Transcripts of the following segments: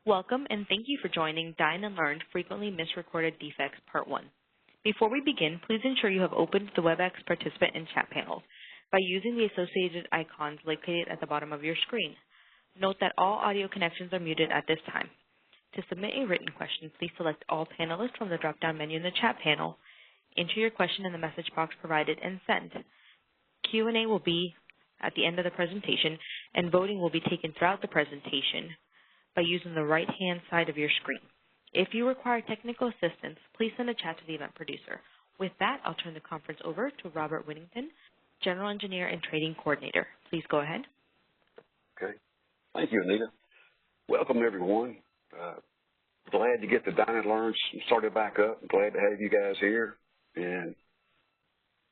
Welcome and thank you for joining Dine and Learn Frequently Misrecorded Defects Part 1. Before we begin, please ensure you have opened the WebEx participant and chat panels by using the associated icons located at the bottom of your screen. Note that all audio connections are muted at this time. To submit a written question, please select All Panelists from the drop-down menu in the chat panel, enter your question in the message box provided, and send. Q&A will be at the end of the presentation, and voting will be taken throughout the presentation by using the right-hand side of your screen. If you require technical assistance, please send a chat to the event producer. With that, I'll turn the conference over to Robert Whittington, General Engineer and Trading Coordinator. Please go ahead. Okay. Thank you, Anita. Welcome, everyone. Glad to get the Dine and Learn started back up. I'm glad to have you guys here. And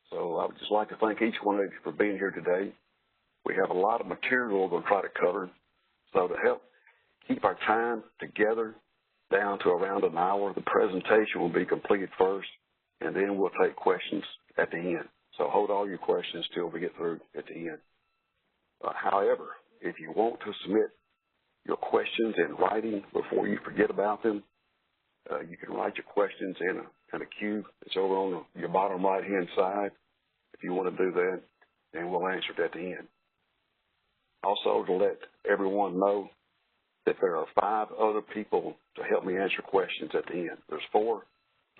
so I would just like to thank each one of you for being here today. We have a lot of material we're going to try to cover. So to help keep our time together down to around an hour, the presentation will be completed first, and then we'll take questions at the end. So hold all your questions till we get through at the end. However, if you want to submit your questions in writing before you forget about them, you can write your questions in a queue. It's over on your bottom right-hand side if you want to do that, and we'll answer it at the end. Also, to let everyone know that there are 5 other people to help me answer questions at the end. There's 4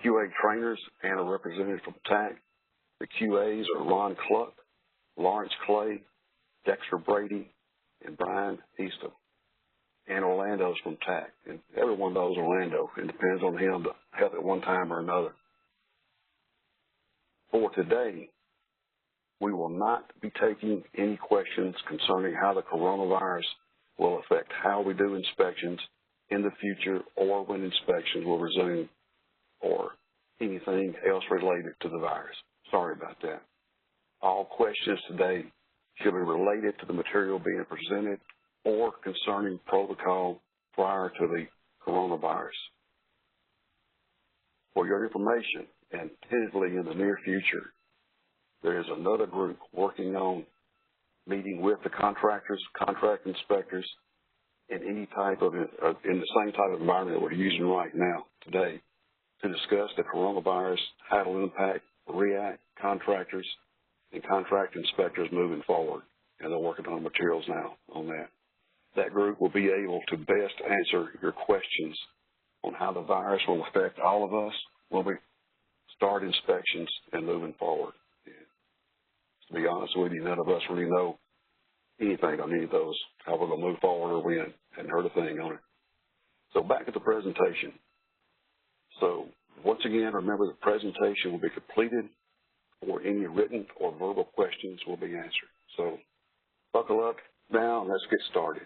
QA trainers and a representative from TAC. The QAs are Ron Cluck, Lawrence Clay, Dexter Brady, and Brian Easton. And Orlando's from TAC. And everyone knows Orlando. It depends on him to help at one time or another. For today, we will not be taking any questions concerning how the coronavirus will affect how we do inspections in the future or when inspections will resume or anything else related to the virus. Sorry about that. All questions today should be related to the material being presented or concerning protocol prior to the coronavirus. For your information, and tentatively in the near future, there is another group working on meeting with the contractors, contract inspectors, in any type of, in the same type of environment that we're using right now today to discuss the coronavirus, how it will impact, react, contractors, and contract inspectors moving forward. And they're working on materials now on that. That group will be able to best answer your questions on how the virus will affect all of us when we start inspections and moving forward. To be honest with you, none of us really know anything on any of those, how we're going to move forward or when, hadn't heard a thing on it. So back to the presentation. So once again, remember the presentation will be completed or any written or verbal questions will be answered. So buckle up now and let's get started.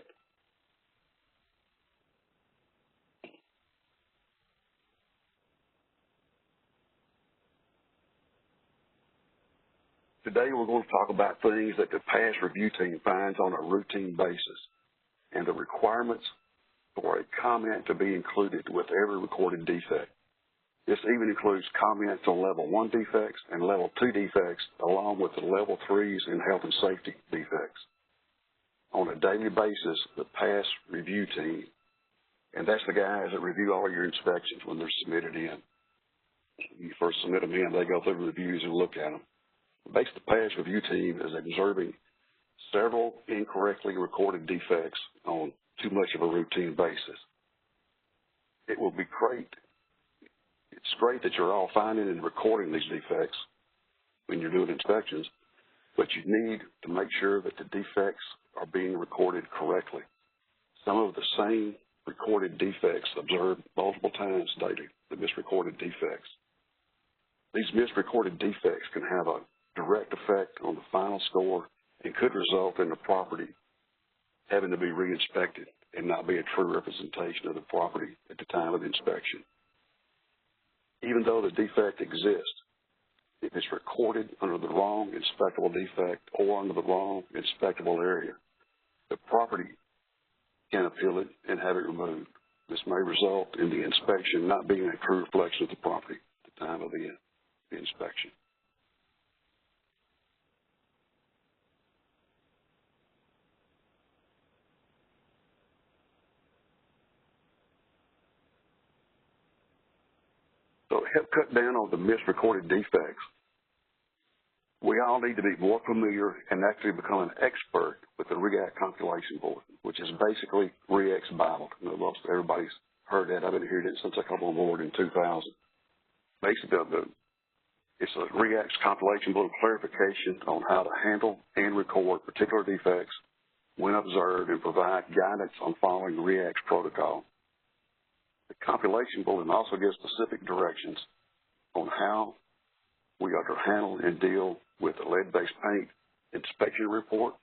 Today we're going to talk about things that the pass review team finds on a routine basis and the requirements for a comment to be included with every recorded defect. This even includes comments on level 1 defects and level 2 defects along with the level 3s and health and safety defects. On a daily basis, the pass review team, and that's the guys that review all your inspections when they're submitted in. You first submit them in, they go through the reviews and look at them. Basically, the pass review team is observing several incorrectly recorded defects on too much of a routine basis. It will be great. It's great that you're all finding and recording these defects when you're doing inspections, but you need to make sure that the defects are being recorded correctly. Some of the same recorded defects observed multiple times daily, the misrecorded defects. These misrecorded defects can have a direct effect on the final score and could result in the property having to be re-inspected and not be a true representation of the property at the time of the inspection. Even though the defect exists, if it's recorded under the wrong inspectable defect or under the wrong inspectable area, the property can appeal it and have it removed. This may result in the inspection not being a true reflection of the property at the time of the inspection. So to help cut down on the misrecorded defects, we all need to be more familiar and actually become an expert with the REACT compilation board, which is basically REACT's Bible. You know, most everybody's heard that. I've been hearing it since I came on board in 2000. Basically, it's a REACT's compilation board clarification on how to handle and record particular defects when observed and provide guidance on following REACT's protocol. The compilation bulletin also gives specific directions on how we are to handle and deal with the lead-based paint inspection report,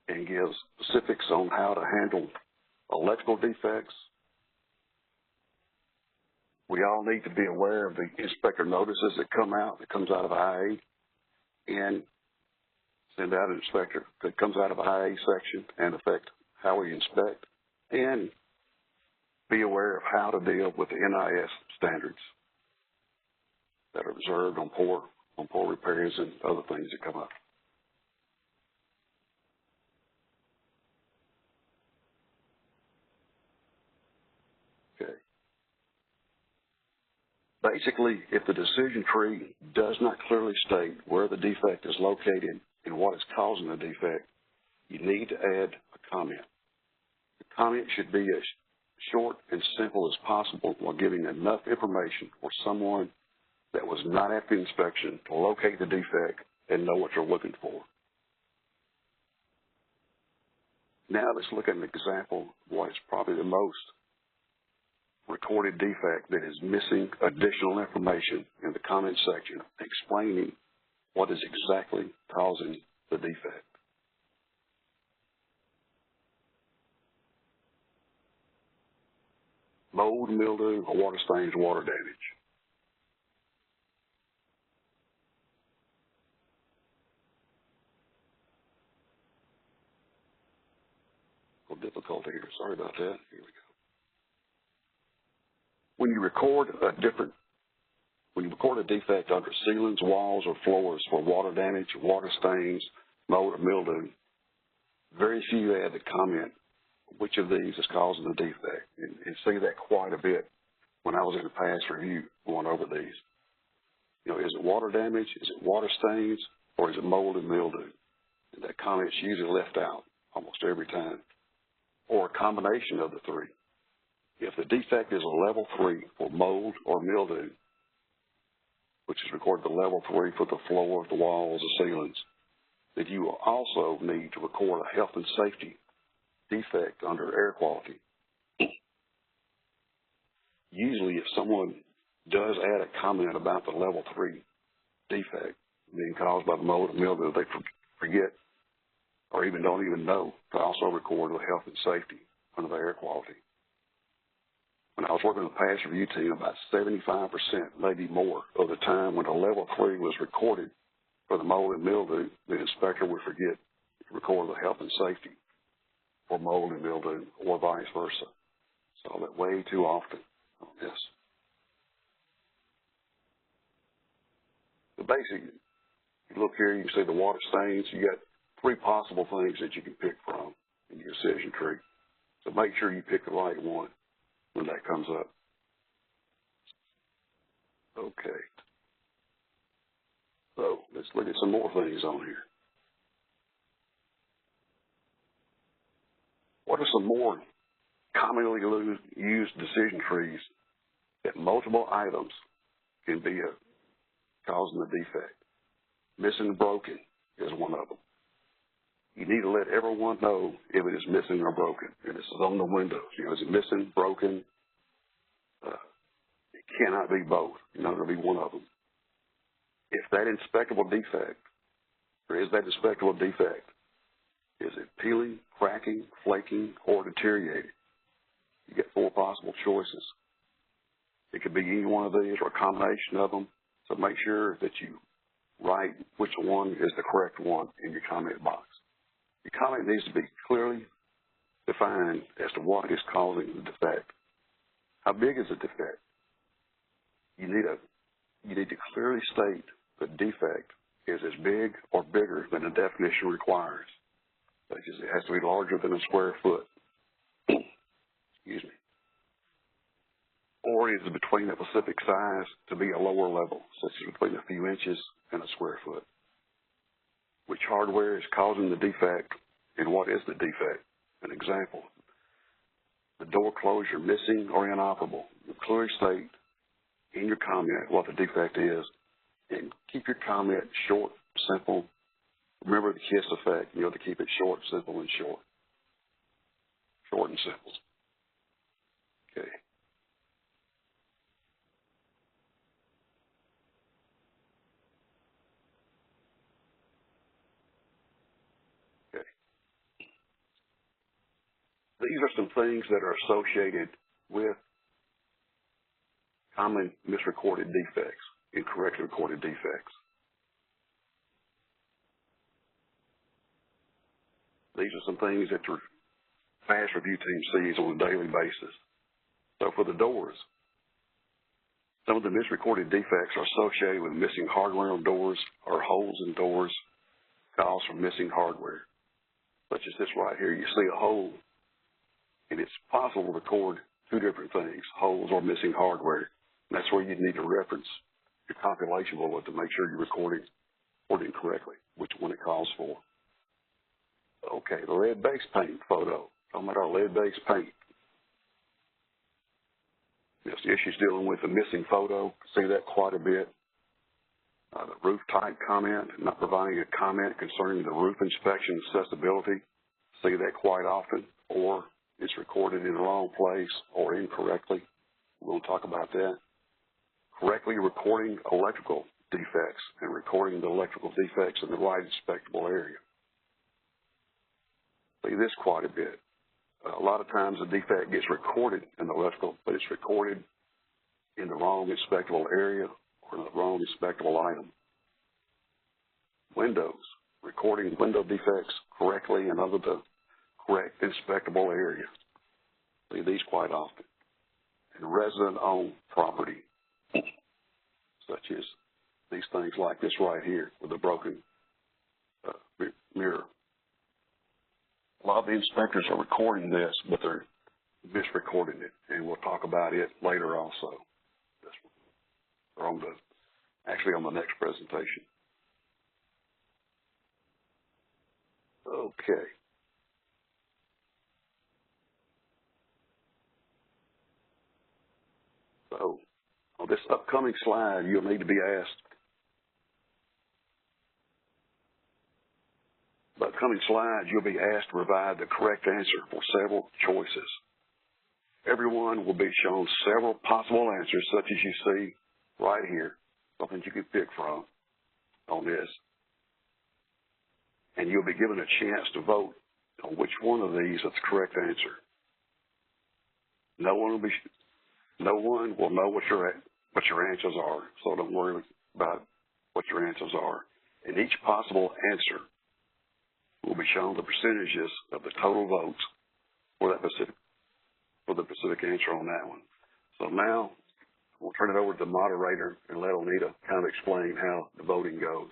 and gives specifics on how to handle electrical defects. We all need to be aware of the inspector notices that comes out of IA, and send out an inspector that comes out of IA section and affect how we inspect, and be aware of how to deal with the NIS standards that are observed on pour repairs and other things that come up. Okay. Basically, if the decision tree does not clearly state where the defect is located and what is causing the defect, you need to add a comment. The comment should be as short and simple as possible while giving enough information for someone that was not at the inspection to locate the defect and know what you're looking for. Now let's look at an example of what is probably the most recorded defect that is missing additional information in the comment section explaining what is exactly causing the defect. Mold, mildew, or water stains, water damage. A little difficult here. Sorry about that. Here we go. When you record a defect under ceilings, walls, or floors for water damage, water stains, mold, or mildew, very few add the comment which of these is causing the defect, and see that quite a bit when I was in the past review going over these. You know, is it water damage, is it water stains, or is it mold and mildew? And that comment's usually left out almost every time, or a combination of the three. If the defect is a level 3 for mold or mildew, which is recorded to level 3 for the floor, the walls, the ceilings, then you will also need to record a health and safety defect under air quality. Usually if someone does add a comment about the level 3 defect being caused by the mold and mildew, they forget or even don't even know to also record the health and safety under the air quality. When I was working with the past review team, about 75%, maybe more, of the time when a level 3 was recorded for the mold and mildew, the inspector would forget to record the health and safety for mold and mildew, or vice versa. Saw that way too often on this. The basic, you look here, you can see the water stains. You got 3 possible things that you can pick from in your decision tree. So make sure you pick the right one when that comes up. Okay. So let's look at some more things on here. What are some more commonly used decision trees that multiple items can be causing a defect? Missing and broken is one of them. You need to let everyone know if it is missing or broken. And this is on the windows. You know, is it missing, broken? It cannot be both. You know, it'll be one of them. If that inspectable defect, or is that inspectable defect, is it peeling, cracking, flaking, or deteriorating? You get 4 possible choices. It could be any one of these or a combination of them. So make sure that you write which one is the correct one in your comment box. Your comment needs to be clearly defined as to what is causing the defect. How big is the defect? You need to clearly state the defect is as big or bigger than the definition requires. It has to be larger than a square foot. or is between a specific size to be a lower level, such as between a few inches and a square foot. Which hardware is causing the defect, and what is the defect? An example, the door closure missing or inoperable. You clearly state in your comment what the defect is, and keep your comment short, simple. Remember the KISS effect. You have to keep it short, simple, and short. Short and simple. Okay. Okay. These are some things that are associated with common misrecorded defects, incorrectly recorded defects. These are some things that your fast review team sees on a daily basis. So for the doors, some of the misrecorded defects are associated with missing hardware on doors or holes in doors caused from missing hardware. Such as this right here, you see a hole, and it's possible to record two different things, holes or missing hardware. And that's where you need to reference your compilation bullet to make sure you're recording correctly, which one it calls for. Okay, the lead base paint photo. Talking about our lead base paint. There's issues dealing with the missing photo. See that quite a bit. The roof type comment, not providing a comment concerning the roof inspection accessibility. See that quite often, or it's recorded in the wrong place or incorrectly. We'll talk about that. Correctly recording electrical defects and recording the electrical defects in the right inspectable area. See this quite a bit. A lot of times the defect gets recorded in the electrical, but it's recorded in the wrong inspectable area or the wrong inspectable item. Windows, recording window defects correctly and under the correct inspectable area. See these quite often. And resident-owned property, such as these things like this right here with a broken mirror. A lot of the inspectors are recording this, but they're misrecording it, and we'll talk about it later also. Or actually on the next presentation. Okay. So on this upcoming slide, you'll need to be asked. The upcoming slides, you'll be asked to provide the correct answer for several choices. Everyone will be shown several possible answers, such as you see right here, something you can pick from on this. And you'll be given a chance to vote on which one of these is the correct answer. No one will know what your answers are, so don't worry about what your answers are. And each possible answer will be shown the percentages of the total votes for the specific answer on that one. So now we'll turn it over to the moderator and let Onita kind of explain how the voting goes.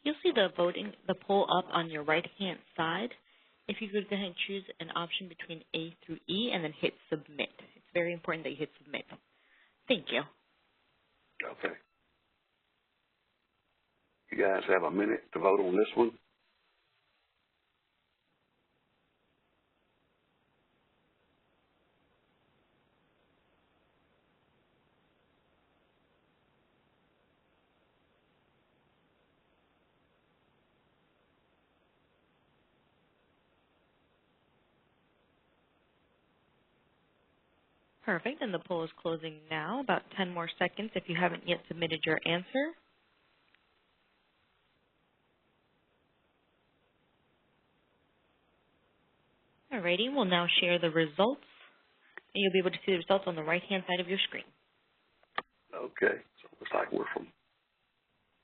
You'll see the poll up on your right-hand side. If you could go ahead and choose an option between A through E and then hit submit. It's very important that you hit submit. Thank you. Okay. You guys have a minute to vote on this one. Perfect, and the poll is closing now. About 10 more seconds if you haven't yet submitted your answer. Alrighty, we'll now share the results. And you'll be able to see the results on the right-hand side of your screen. Okay, so it looks like we're from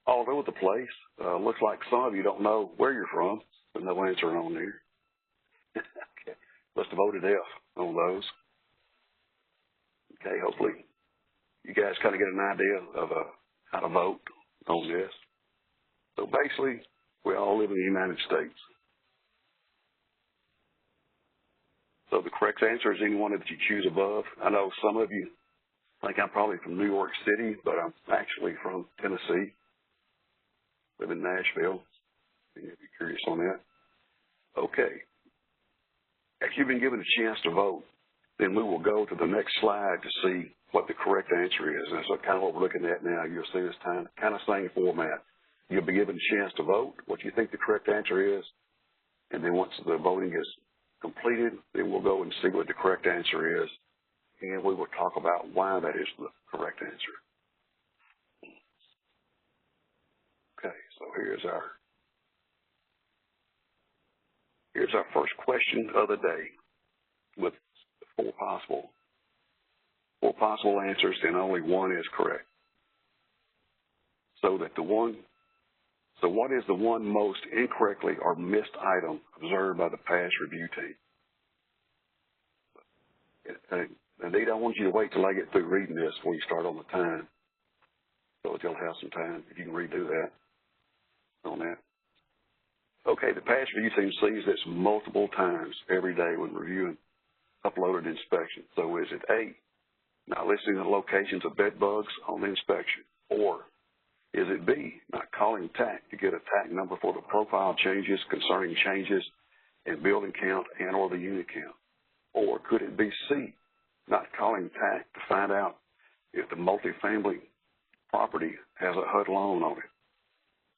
all over the place. Looks like some of you don't know where you're from, but no answer on there. Okay, must have voted F on those. Okay, hopefully you guys kind of get an idea of how to vote on this. So basically, we all live in the United States. So the correct answer is any one that you choose above. I know some of you think I'm probably from New York City, but I'm actually from Tennessee. Live in Nashville. If you're curious on that. Okay. After you've been given a chance to vote, then we will go to the next slide to see what the correct answer is. And that's kind of what we're looking at now. You'll see this kind of same format. You'll be given a chance to vote, what you think the correct answer is, and then once the voting is completed, then we'll go and see what the correct answer is, and we will talk about why that is the correct answer. Okay, so here's our first question of the day with four possible answers, and only one is correct. So what is the one most incorrectly or missed item observed by the pass review team? Anita, I want you to wait till I get through reading this before you start on the time, so that you'll have some time if you can redo that on that. Okay, the pass review team sees this multiple times every day when reviewing uploaded inspection. So is it A, not listing the locations of bed bugs on the inspection, or is it B, not calling TAC to get a TAC number for the profile changes concerning changes in building count and or the unit count? Or could it be C, not calling TAC to find out if the multifamily property has a HUD loan on it,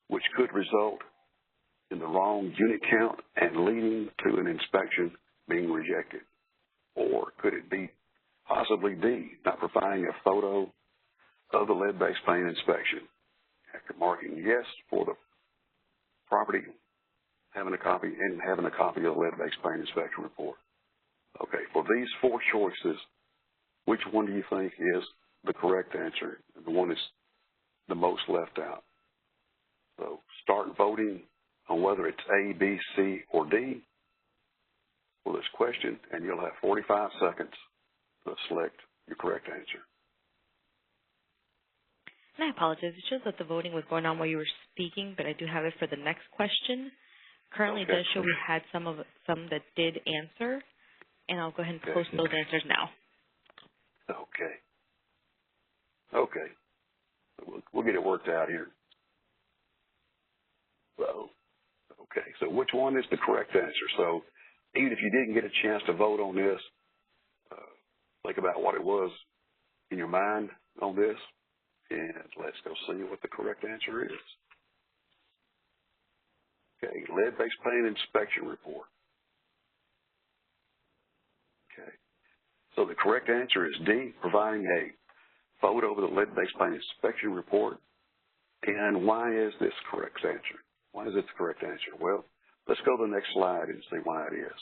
which could result in the wrong unit count and leading to an inspection being rejected? Or could it be possibly D, not providing a photo of the lead-based paint inspection after marking yes for the property, having a copy of the lead-based paint inspection report? Okay, for these four choices, which one do you think is the correct answer, the one that's the most left out? So start voting on whether it's A, B, C, or D for this question, and you'll have 45 seconds to select your correct answer. And I apologize. It shows that the voting was going on while you were speaking, but I do have it for the next question. Currently, Okay. It does show we had some that did answer, and I'll go ahead and post those answers now. Okay. Okay. We'll get it worked out here. So, okay. So which one is the correct answer? So even if you didn't get a chance to vote on this, think about what it was in your mind on this, and let's go see what the correct answer is. Okay, lead-based paint inspection report. Okay, so the correct answer is D, providing a photo of the lead-based paint inspection report. And why is this correct answer? Why is it the correct answer? Well, let's go to the next slide and see why it is.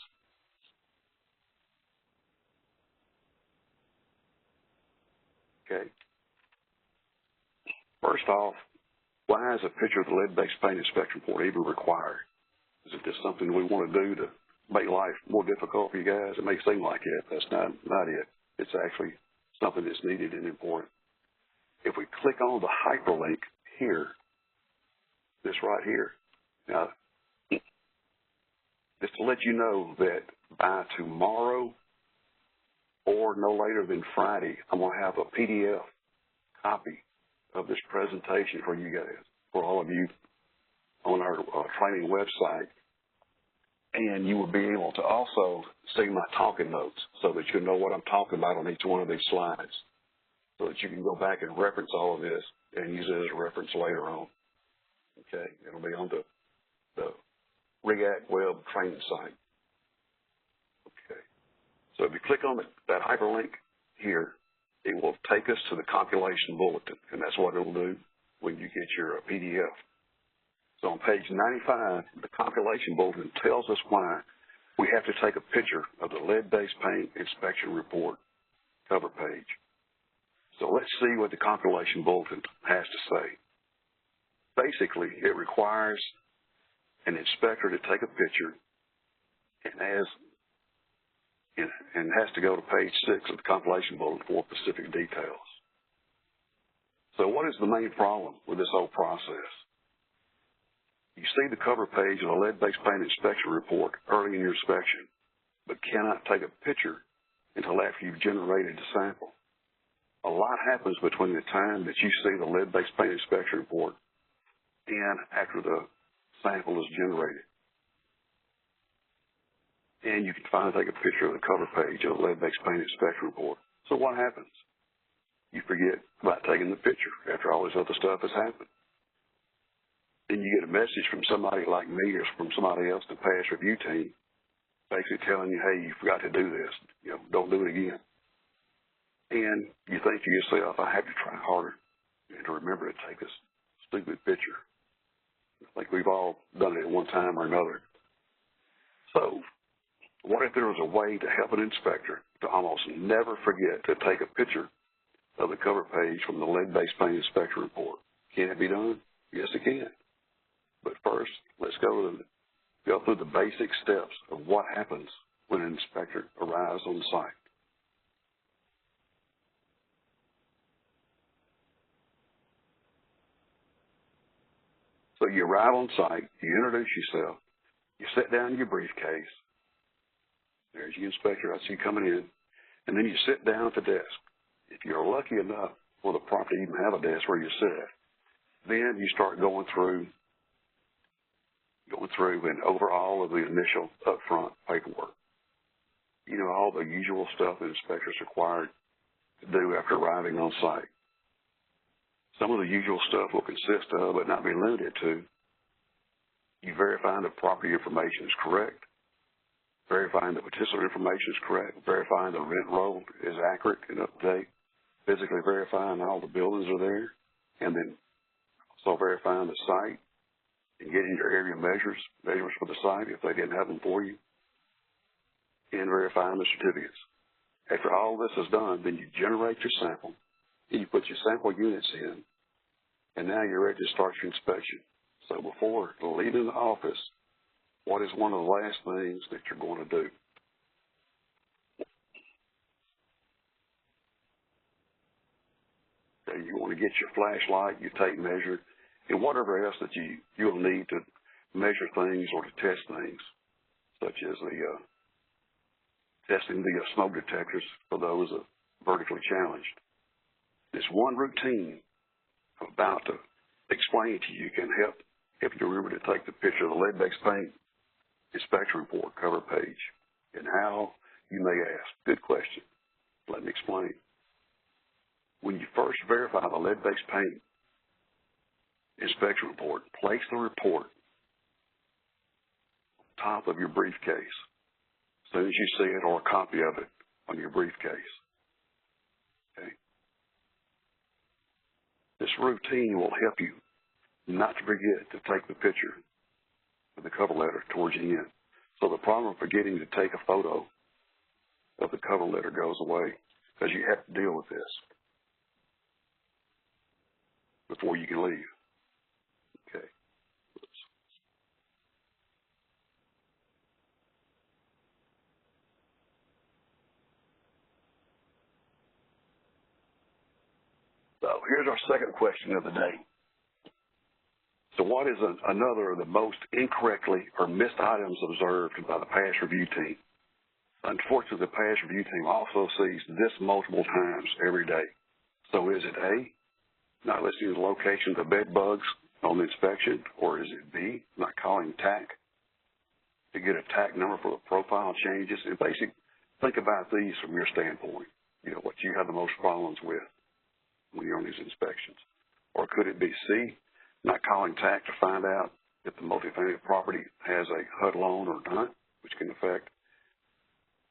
Okay. First off, why is a picture of the lead-based paint inspection report even required? Is it just something we want to do to make life more difficult for you guys? It may seem like it. That's not it. It's actually something that's needed and important. If we click on the hyperlink here, this right here, now, just to let you know that by tomorrow or no later than Friday, I'm going to have a PDF copy of this presentation for you guys, for all of you on our training website. And you will be able to also see my talking notes so that you know what I'm talking about on each one of these slides, so that you can go back and reference all of this and use it as a reference later on. Okay, it'll be on the React Web training site. Okay, so if you click on that hyperlink here, it will take us to the compilation bulletin, and that's what it'll do when you get your PDF. So on page 95, the compilation bulletin tells us why we have to take a picture of the lead-based paint inspection report cover page. So let's see what the compilation bulletin has to say. Basically, it requires an inspector to take a picture and has to go to page 6 of the compilation bulletin for specific details. So what is the main problem with this whole process? You see the cover page of the lead-based paint inspection report early in your inspection, but cannot take a picture until after you've generated the sample. A lot happens between the time that you see the lead-based paint inspection report and after the sample is generated. And you can finally take a picture of the cover page of the lead-based paint inspection report. So what happens? You forget about taking the picture after all this other stuff has happened. Then you get a message from somebody like me or from somebody else in the pass review team basically telling you, hey, you forgot to do this. Don't do it again. And you think to yourself, I have to try harder and to remember to take this stupid picture. I think we've all done it at one time or another. So what if there was a way to help an inspector to almost never forget to take a picture of the cover page from the lead-based paint inspection report? Can it be done? Yes, it can. But first, let's go through the basic steps of what happens when an inspector arrives on site. So you arrive on site, you introduce yourself, you sit down in your briefcase. There's your inspector, I see you coming in, and then you sit down at the desk. If you're lucky enough for the property to even have a desk where you sit, then you start going through and over all of the initial upfront paperwork. All the usual stuff that inspectors are required to do after arriving on site. Some of the usual stuff will consist of, but not be limited to, you verifying the property information is correct, verifying the participant information is correct, verifying the rent roll is accurate and up to date, physically verifying all the buildings are there, and then also verifying the site and getting your area measurements for the site if they didn't have them for you, and verifying the certificates. After all this is done, then you generate your sample, and you put your sample units in, and now you're ready to start your inspection. So before leaving the office, what is one of the last things that you're going to do? Okay, you want to get your flashlight, your tape measure, and whatever else that you'll need to measure things or to test things, such as testing the smoke detectors for those vertically challenged. This one routine I'm about to explain to you can help you remember to take the picture of the lead-based paint inspection report cover page. And how, you may ask, good question. Let me explain. When you first verify the lead-based paint inspection report, place the report on top of your briefcase as soon as you see it, or a copy of it on your briefcase. Okay? This routine will help you not to forget to take the picture of the cover letter towards the end. So the problem of forgetting to take a photo of the cover letter goes away, because you have to deal with this before you can leave. Okay. So here's our second question of the day. So what is another of the most incorrectly or missed items observed by the pass review team? Unfortunately, the pass review team also sees this multiple times every day. So is it A, not listing the location of the bed bugs on the inspection, or is it B, not calling TAC to get a TAC number for the profile changes? And basically, think about these from your standpoint, what you have the most problems with when you're on these inspections. Or could it be C, not calling TAC to find out if the multifamily property has a HUD loan or not, which can affect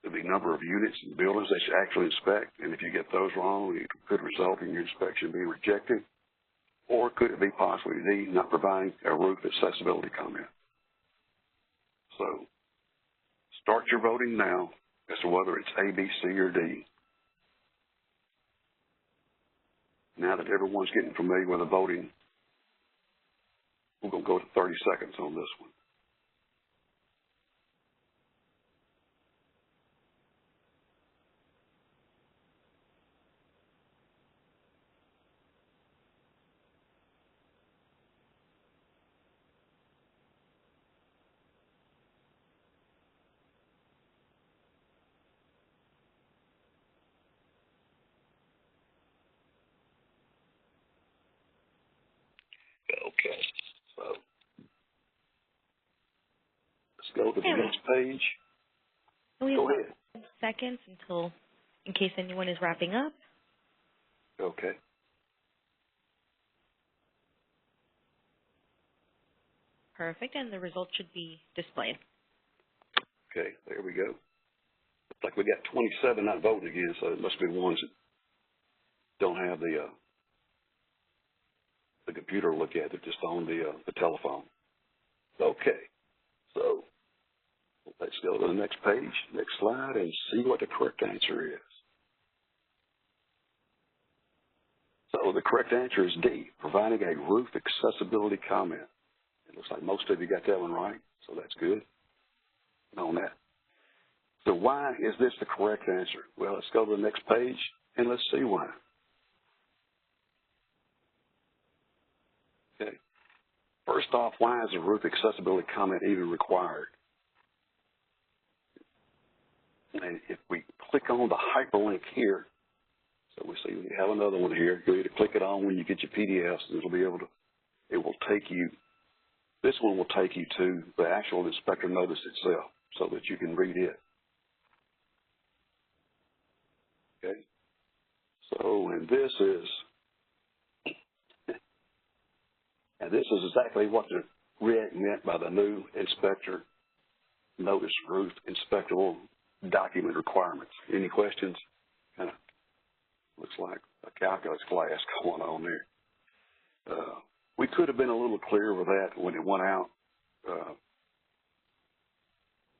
the number of units and buildings they should actually inspect, and if you get those wrong, it could result in your inspection being rejected. Or could it be possibly D, not providing a roof accessibility comment? So start your voting now as to whether it's A, B, C, or D. Now that everyone's getting familiar with the voting, we're going to go to 30 seconds on this one. Okay, so let's go to the next page. We have Go ahead. seconds until, in case anyone is wrapping up. Okay. Perfect, and the results should be displayed. Okay, there we go. Looks like we got 27 not voting again, so it must be ones that don't have the computer to look at. They're just on the telephone. Okay, so let's go to the next page, next slide, and see what the correct answer is. So the correct answer is D, providing a roof accessibility comment. It looks like most of you got that one right, so that's good on that. So why is this the correct answer? Well, let's go to the next page, and let's see why. Okay. First off, why is a roof accessibility comment even required? And if we click on the hyperlink here, so we see we have another one here. You'll either click it on when you get your PDFs, and it will take you, this one will take you to the actual inspector notice itself so that you can read it. Okay. So, and this is exactly what the REACT meant by the new inspector notice roof inspectable document requirements. Any questions? Kind of looks like a calculus class going on there. We could have been a little clearer with that when it went out.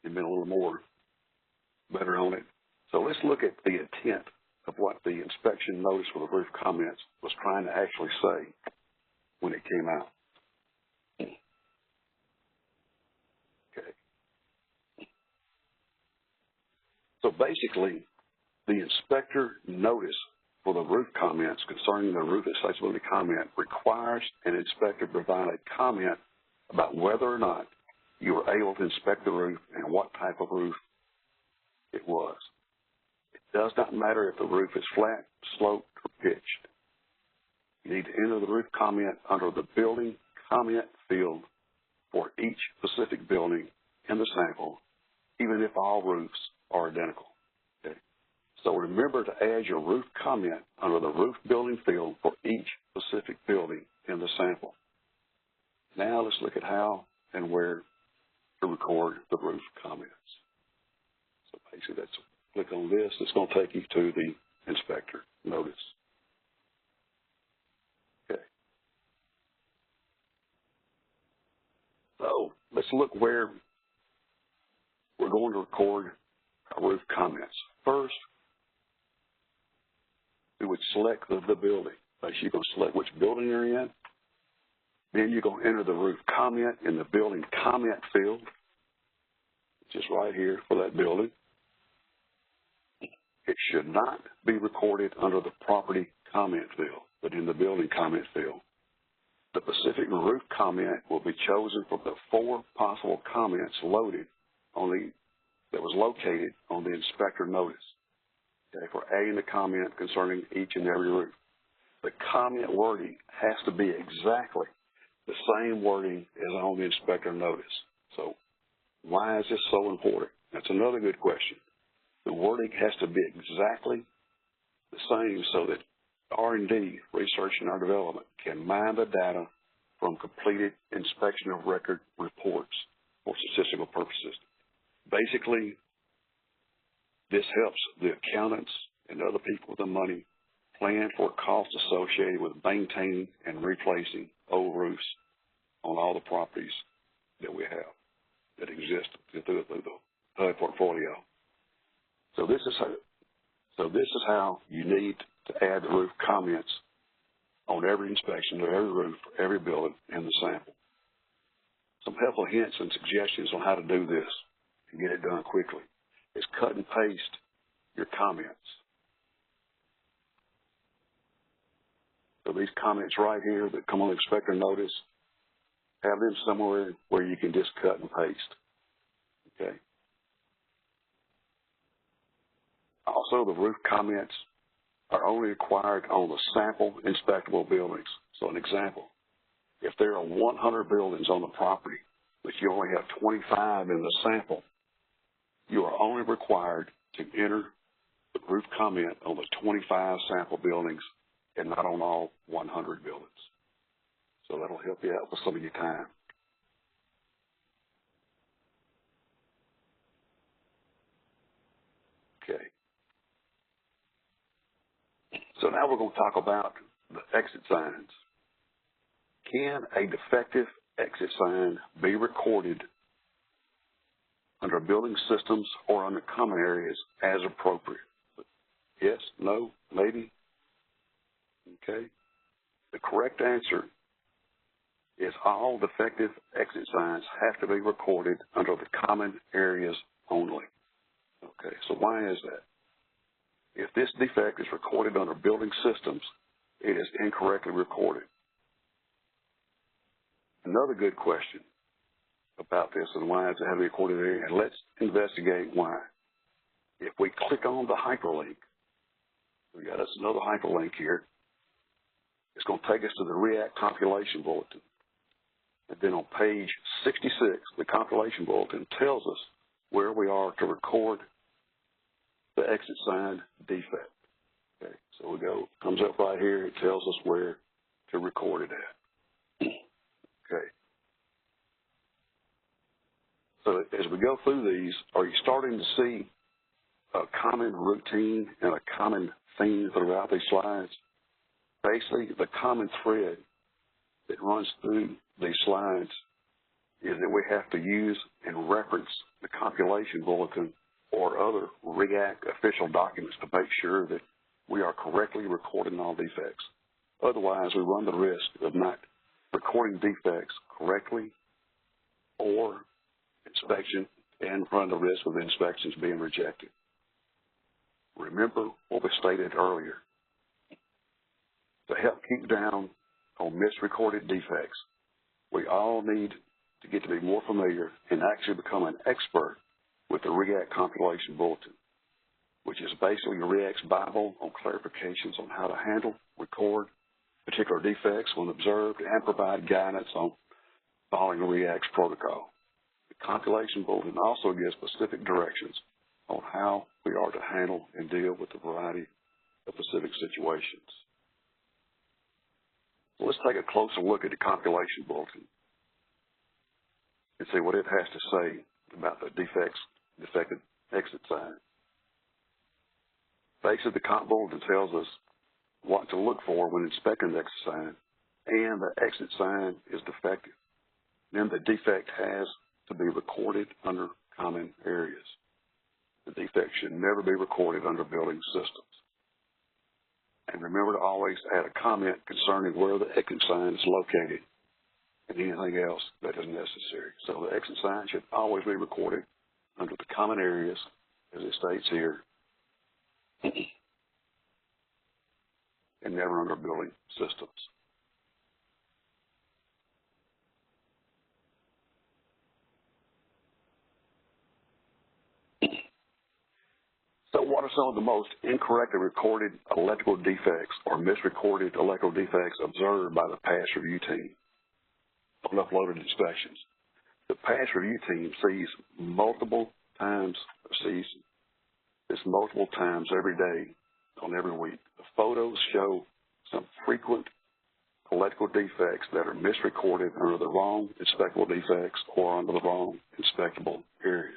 It'd been a little more better on it. So let's look at the intent of what the inspection notice for the roof comments was trying to actually say when it came out. Okay. So basically, the inspector notice for the roof comments concerning the roof accessibility comment requires an inspector to provide a comment about whether or not you were able to inspect the roof and what type of roof it was. It does not matter if the roof is flat, sloped, or pitched. You need to enter the roof comment under the building comment field for each specific building in the sample, even if all roofs are identical. Okay? So remember to add your roof comment under the roof building field for each specific building in the sample. Now let's look at how and where to record the roof comments. So basically, that's click on this. It's going to take you to the inspector notice. Okay. So let's look where we're going to record our roof comments. First, we would select the building. So you're going to select which building you're in. Then you're going to enter the roof comment in the building comment field, which is right here for that building. It should not be recorded under the property comment field, but in the building comment field. The specific roof comment will be chosen from the 4 possible comments loaded on that was located on the inspector notice. Okay, for adding the comment concerning each and every roof. The comment wording has to be exactly the same wording as on the inspector notice. So why is this so important? That's another good question. The wording has to be exactly the same so that R&D, research and our development, can mine the data from completed inspection of record reports for statistical purposes. Basically, this helps the accountants and other people with the money plan for costs associated with maintaining and replacing old roofs on all the properties that we have that exist through the HUD portfolio. So this is how you need to add the roof comments on every inspection to every roof, every building in the sample. Some helpful hints and suggestions on how to do this and get it done quickly is cut and paste your comments. So these comments right here that come on the inspector notice, have them somewhere where you can just cut and paste. Okay. Also, the roof comments are only required on the sample inspectable buildings. So an example, If there are 100 buildings on the property, but you only have 25 in the sample, you are only required to enter the roof comment on the 25 sample buildings and not on all 100 buildings. So that'll help you out with some of your time. Okay. So now we're going to talk about the exit signs. Can a defective exit sign be recorded under building systems or under common areas as appropriate? Yes, no, maybe? Okay. The correct answer is all defective exit signs have to be recorded under the common areas only. Okay, so why is that? If this defect is recorded under building systems, it is incorrectly recorded. Another good question about this and why it's a heavily recorded area, and let's investigate why. If we click on the hyperlink, we got us another hyperlink here. It's going to take us to the REACT compilation bulletin. And then on page 66, the compilation bulletin tells us where we are to record the exit sign defect. Okay, so we go, comes up right here, it tells us where to record it at. Okay. So as we go through these, are you starting to see a common routine and a common theme throughout these slides? Basically, the common thread that runs through these slides is that we have to use and reference the compilation bulletin or other REACT official documents to make sure that we are correctly recording all defects. Otherwise, we run the risk of not recording defects correctly or inspection and run the risk of inspections being rejected. Remember what we stated earlier. To help keep down on misrecorded defects, we all need to get to be more familiar and actually become an expert with the REACT compilation bulletin, which is basically REACT's Bible on clarifications on how to handle, record particular defects when observed, and provide guidance on following REACT's protocol. The compilation bulletin also gives specific directions on how we are to handle and deal with a variety of specific situations. So let's take a closer look at the compilation bulletin and see what it has to say about the defective exit sign. Basically, the comp bulletin tells us what to look for when inspecting the exit sign, and the exit sign is defective. Then the defect has to be recorded under common areas. The defect should never be recorded under building systems. And remember to always add a comment concerning where the exit sign is located and anything else that is necessary. So the exit sign should always be recorded under the common areas, as it states here, and never under building systems. So what are some of the most incorrectly recorded electrical defects or misrecorded electrical defects observed by the pass review team on uploaded inspections? The pass review team sees this multiple times every day on every week. The photos show some frequent electrical defects that are misrecorded under the wrong inspectable defects or under the wrong inspectable areas.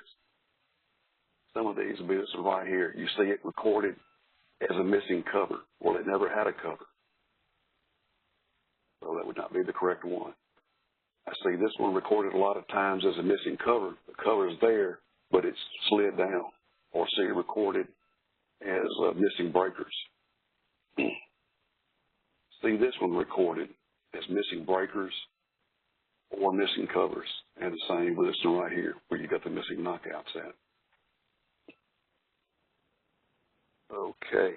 Some of these will be this right here. You see it recorded as a missing cover. Well, it never had a cover. So that would not be the correct one. I see this one recorded a lot of times as a missing cover. The cover is there, but it's slid down. Or see it recorded as missing breakers. See this one recorded as missing breakers or missing covers. And the same with this one right here, where you got the missing knockouts at. Okay.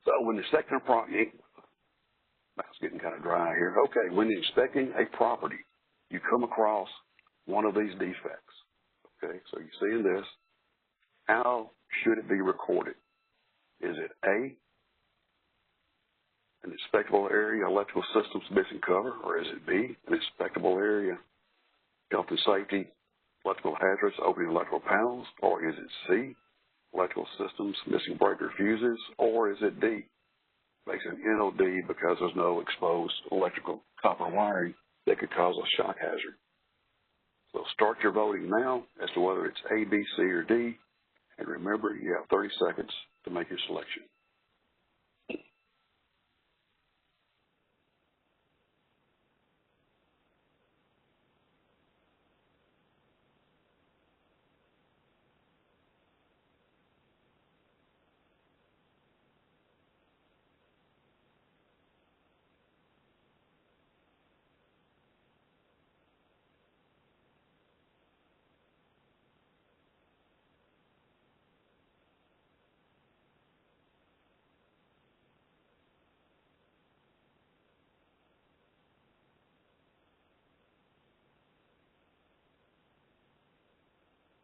So when inspecting a property, it's getting kind of dry here. Okay, when inspecting a property, you come across one of these defects. Okay, so you see in this, how should it be recorded? Is it A, An inspectable area, electrical systems missing cover, or is it B, an inspectable area, health and safety, electrical hazards, opening electrical panels, or is it C, electrical systems missing breaker fuses, or is it D, makes an NOD because there's no exposed electrical copper wiring that could cause a shock hazard. So start your voting now as to whether it's A, B, C, or D, and remember you have 30 seconds to make your selection.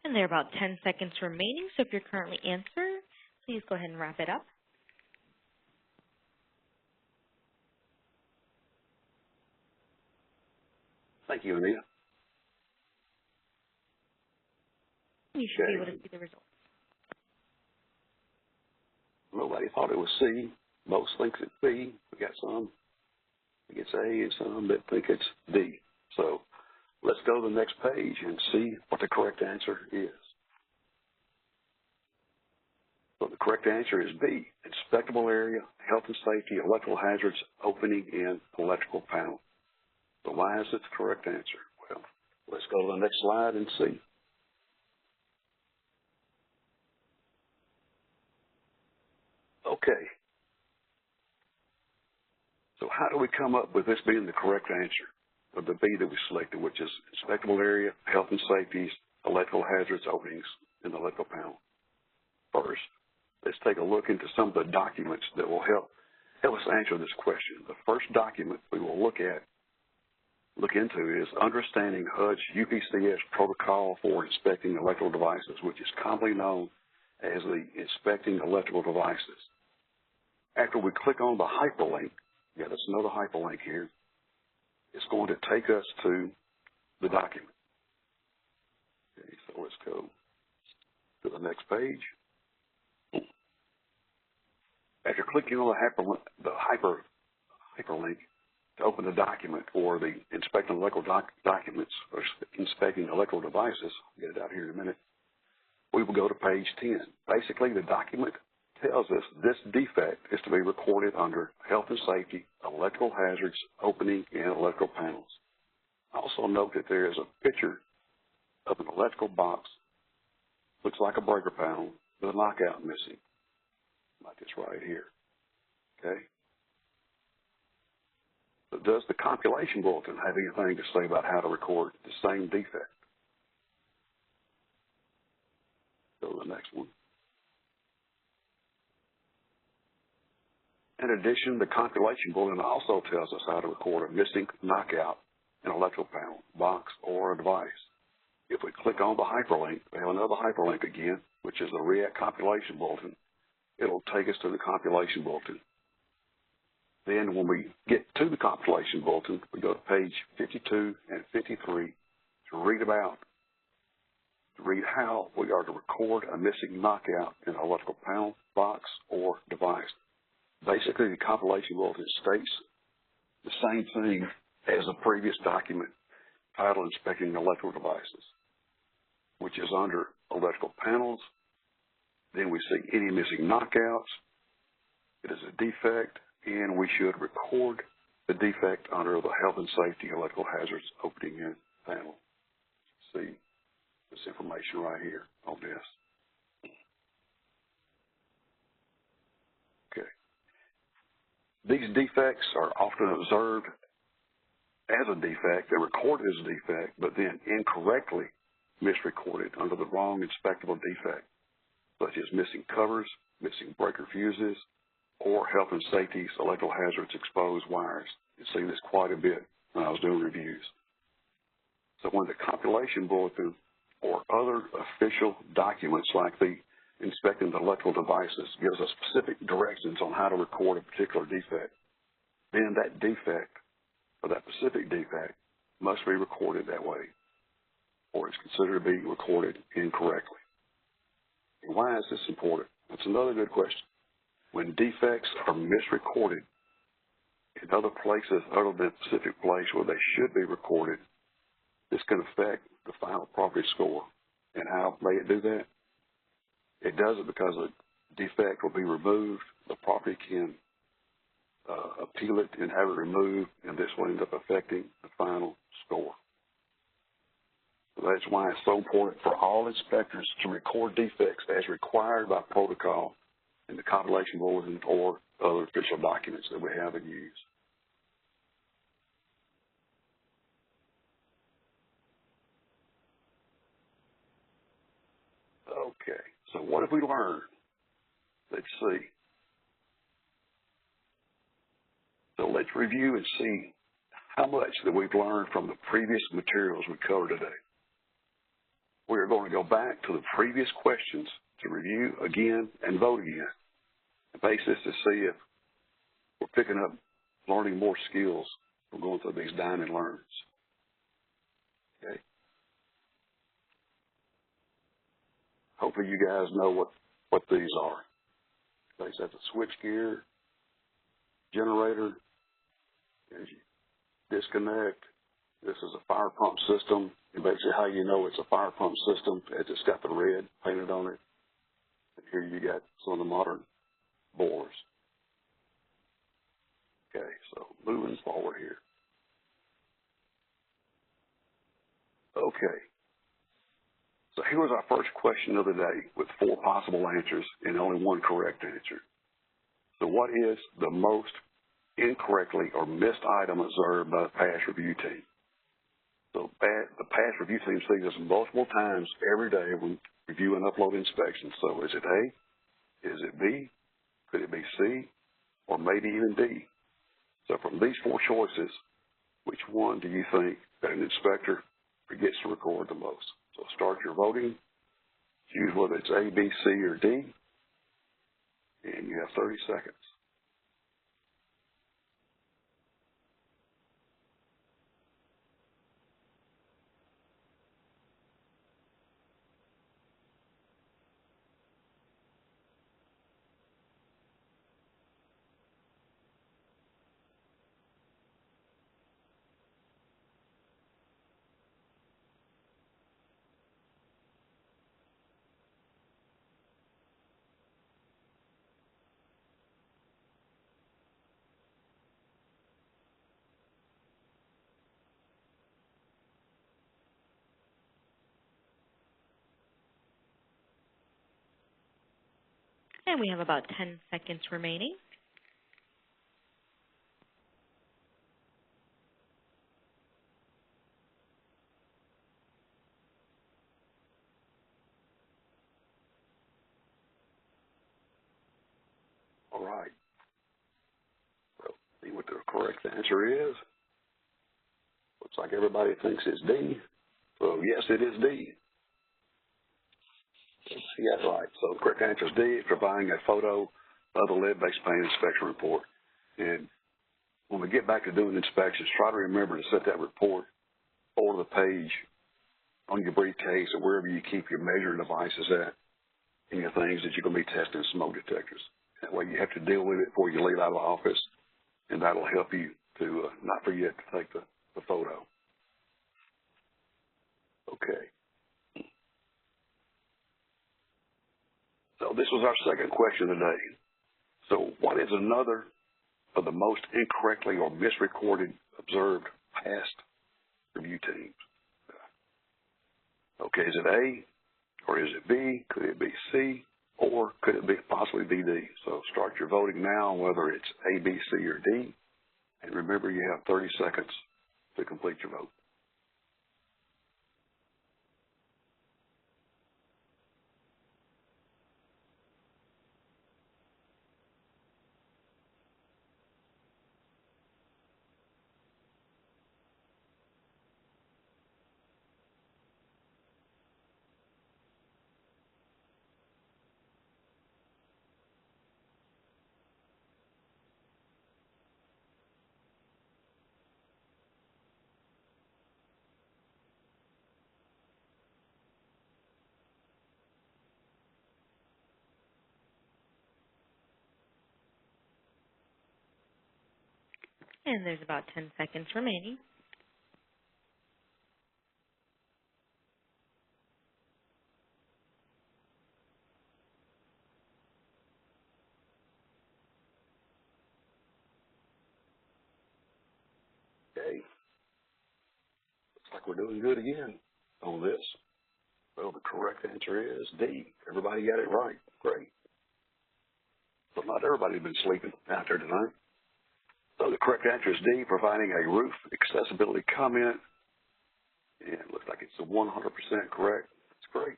And there are about 10 seconds remaining, so if you're currently answered, please go ahead and wrap it up. Thank you, Anita. You should be able to see the results. Nobody thought it was C. Most think it's B. We got some think it's A and some that think it's D. So let's go to the next page and see what the correct answer is. So the correct answer is B, inspectable area, health and safety, electrical hazards, opening in electrical panel. So why is it the correct answer? Well, let's go to the next slide and see. Okay. So how do we come up with this being the correct answer for the B that we selected, which is inspectable area, health and safety, electrical hazards, openings in the electrical panel? First, let's take a look into some of the documents that will help us answer this question. The first document we will look into is Understanding HUD's UPCS Protocol for Inspecting Electrical Devices, which is commonly known as the Inspecting Electrical Devices. After we click on the hyperlink, let's know the hyperlink here, it's going to take us to the document. Okay, so let's go to the next page. After clicking on the hyperlink to open the document or the inspecting electrical documents or inspecting electrical devices, I'll get it out here in a minute, we will go to page 10. Basically, the document tells us this defect is to be recorded under health and safety, electrical hazards, opening, and electrical panels. Also note that there is a picture of an electrical box, looks like a breaker panel, with a knockout missing, like this right here, okay? So does the compilation bulletin have anything to say about how to record the same defect? Go to the next one. In addition, the compilation bulletin also tells us how to record a missing knockout in an electrical panel, box, or a device. If we click on the hyperlink, we have another hyperlink again, which is the REACT compilation bulletin. It'll take us to the compilation bulletin. Then when we get to the compilation bulletin, we go to page 52 and 53 to read how we are to record a missing knockout in an electrical panel, box, or device. Basically, the compilation bulletin states the same thing as the previous document titled Inspecting Electrical Devices, which is under electrical panels. Then we see any missing knockouts. It is a defect, and we should record the defect under the health and safety electrical hazards opening in panel. See this information right here on this. Okay. These defects are often observed as a defect. They're recorded as a defect, but then incorrectly misrecorded under the wrong inspectable defect, such as missing covers, missing breaker fuses, or health and safety electrical hazards exposed wires. You see this quite a bit when I was doing reviews. So when the compilation bulletin or other official documents like the Inspecting the Electrical Devices gives us specific directions on how to record a particular defect, then that defect or that specific defect must be recorded that way, or it's considered to be recorded incorrectly. And why is this important? That's another good question. When defects are misrecorded in other places other than the specific place where they should be recorded, this can affect the final property score. And how may it do that? It does it because a defect will be removed. The property can appeal it and have it removed, and this will end up affecting the final score. So that's why it's so important for all inspectors to record defects as required by protocol in the compilation bulletin or other official documents that we have and use. Okay, so what have we learned? Let's see. So let's review and see how much that we've learned from the previous materials we covered today. We're going to go back to the previous questions to review again and vote again, and base this to see if we're picking up learning more skills from going through these Dine and Learns. Okay. Hopefully you guys know what these are. Okay, so that's a switchgear, generator, as you disconnect. This is a fire pump system. And basically how you know it's a fire pump system is it's got the red painted on it. And here you got some of the modern boilers. Okay, so moving forward here. Okay. So here was our first question of the day with 4 possible answers and only 1 correct answer. So what is the most incorrectly or missed item observed by the pass review team? So the pass review team sees this multiple times every day when review and upload inspections. So is it A? Is it B? Could it be C? Or maybe even D? So from these 4 choices, which one do you think that an inspector forgets to record the most? So start your voting. Choose whether it's A, B, C, or D. And you have 30 seconds. And we have about 10 seconds remaining. All right. So see what the correct answer is. Looks like everybody thinks it's D. So yes, it is D. Yeah, right. So the correct answer is D, is providing a photo of the lead-based paint inspection report. And when we get back to doing inspections, try to remember to set that report over the page on your briefcase or wherever you keep your measuring devices at and your things that you're going to be testing smoke detectors. That way you have to deal with it before you leave out of the office, and that'll help you to not forget to take the photo. Okay. So this was our second question today. So what is another of the most incorrectly or misrecorded observed past review teams? Okay, is it A, or is it B? Could it be C, or could it be possibly be D? So start your voting now, whether it's A, B, C, or D. And remember, you have 30 seconds to complete your vote. And there's about 10 seconds remaining. Okay. Looks like we're doing good again on this. Well, the correct answer is D. Everybody got it right. Great. But not everybody's been sleeping out there tonight. So the correct answer is D, providing a roof accessibility comment. And it looks like it's 100% correct. That's great.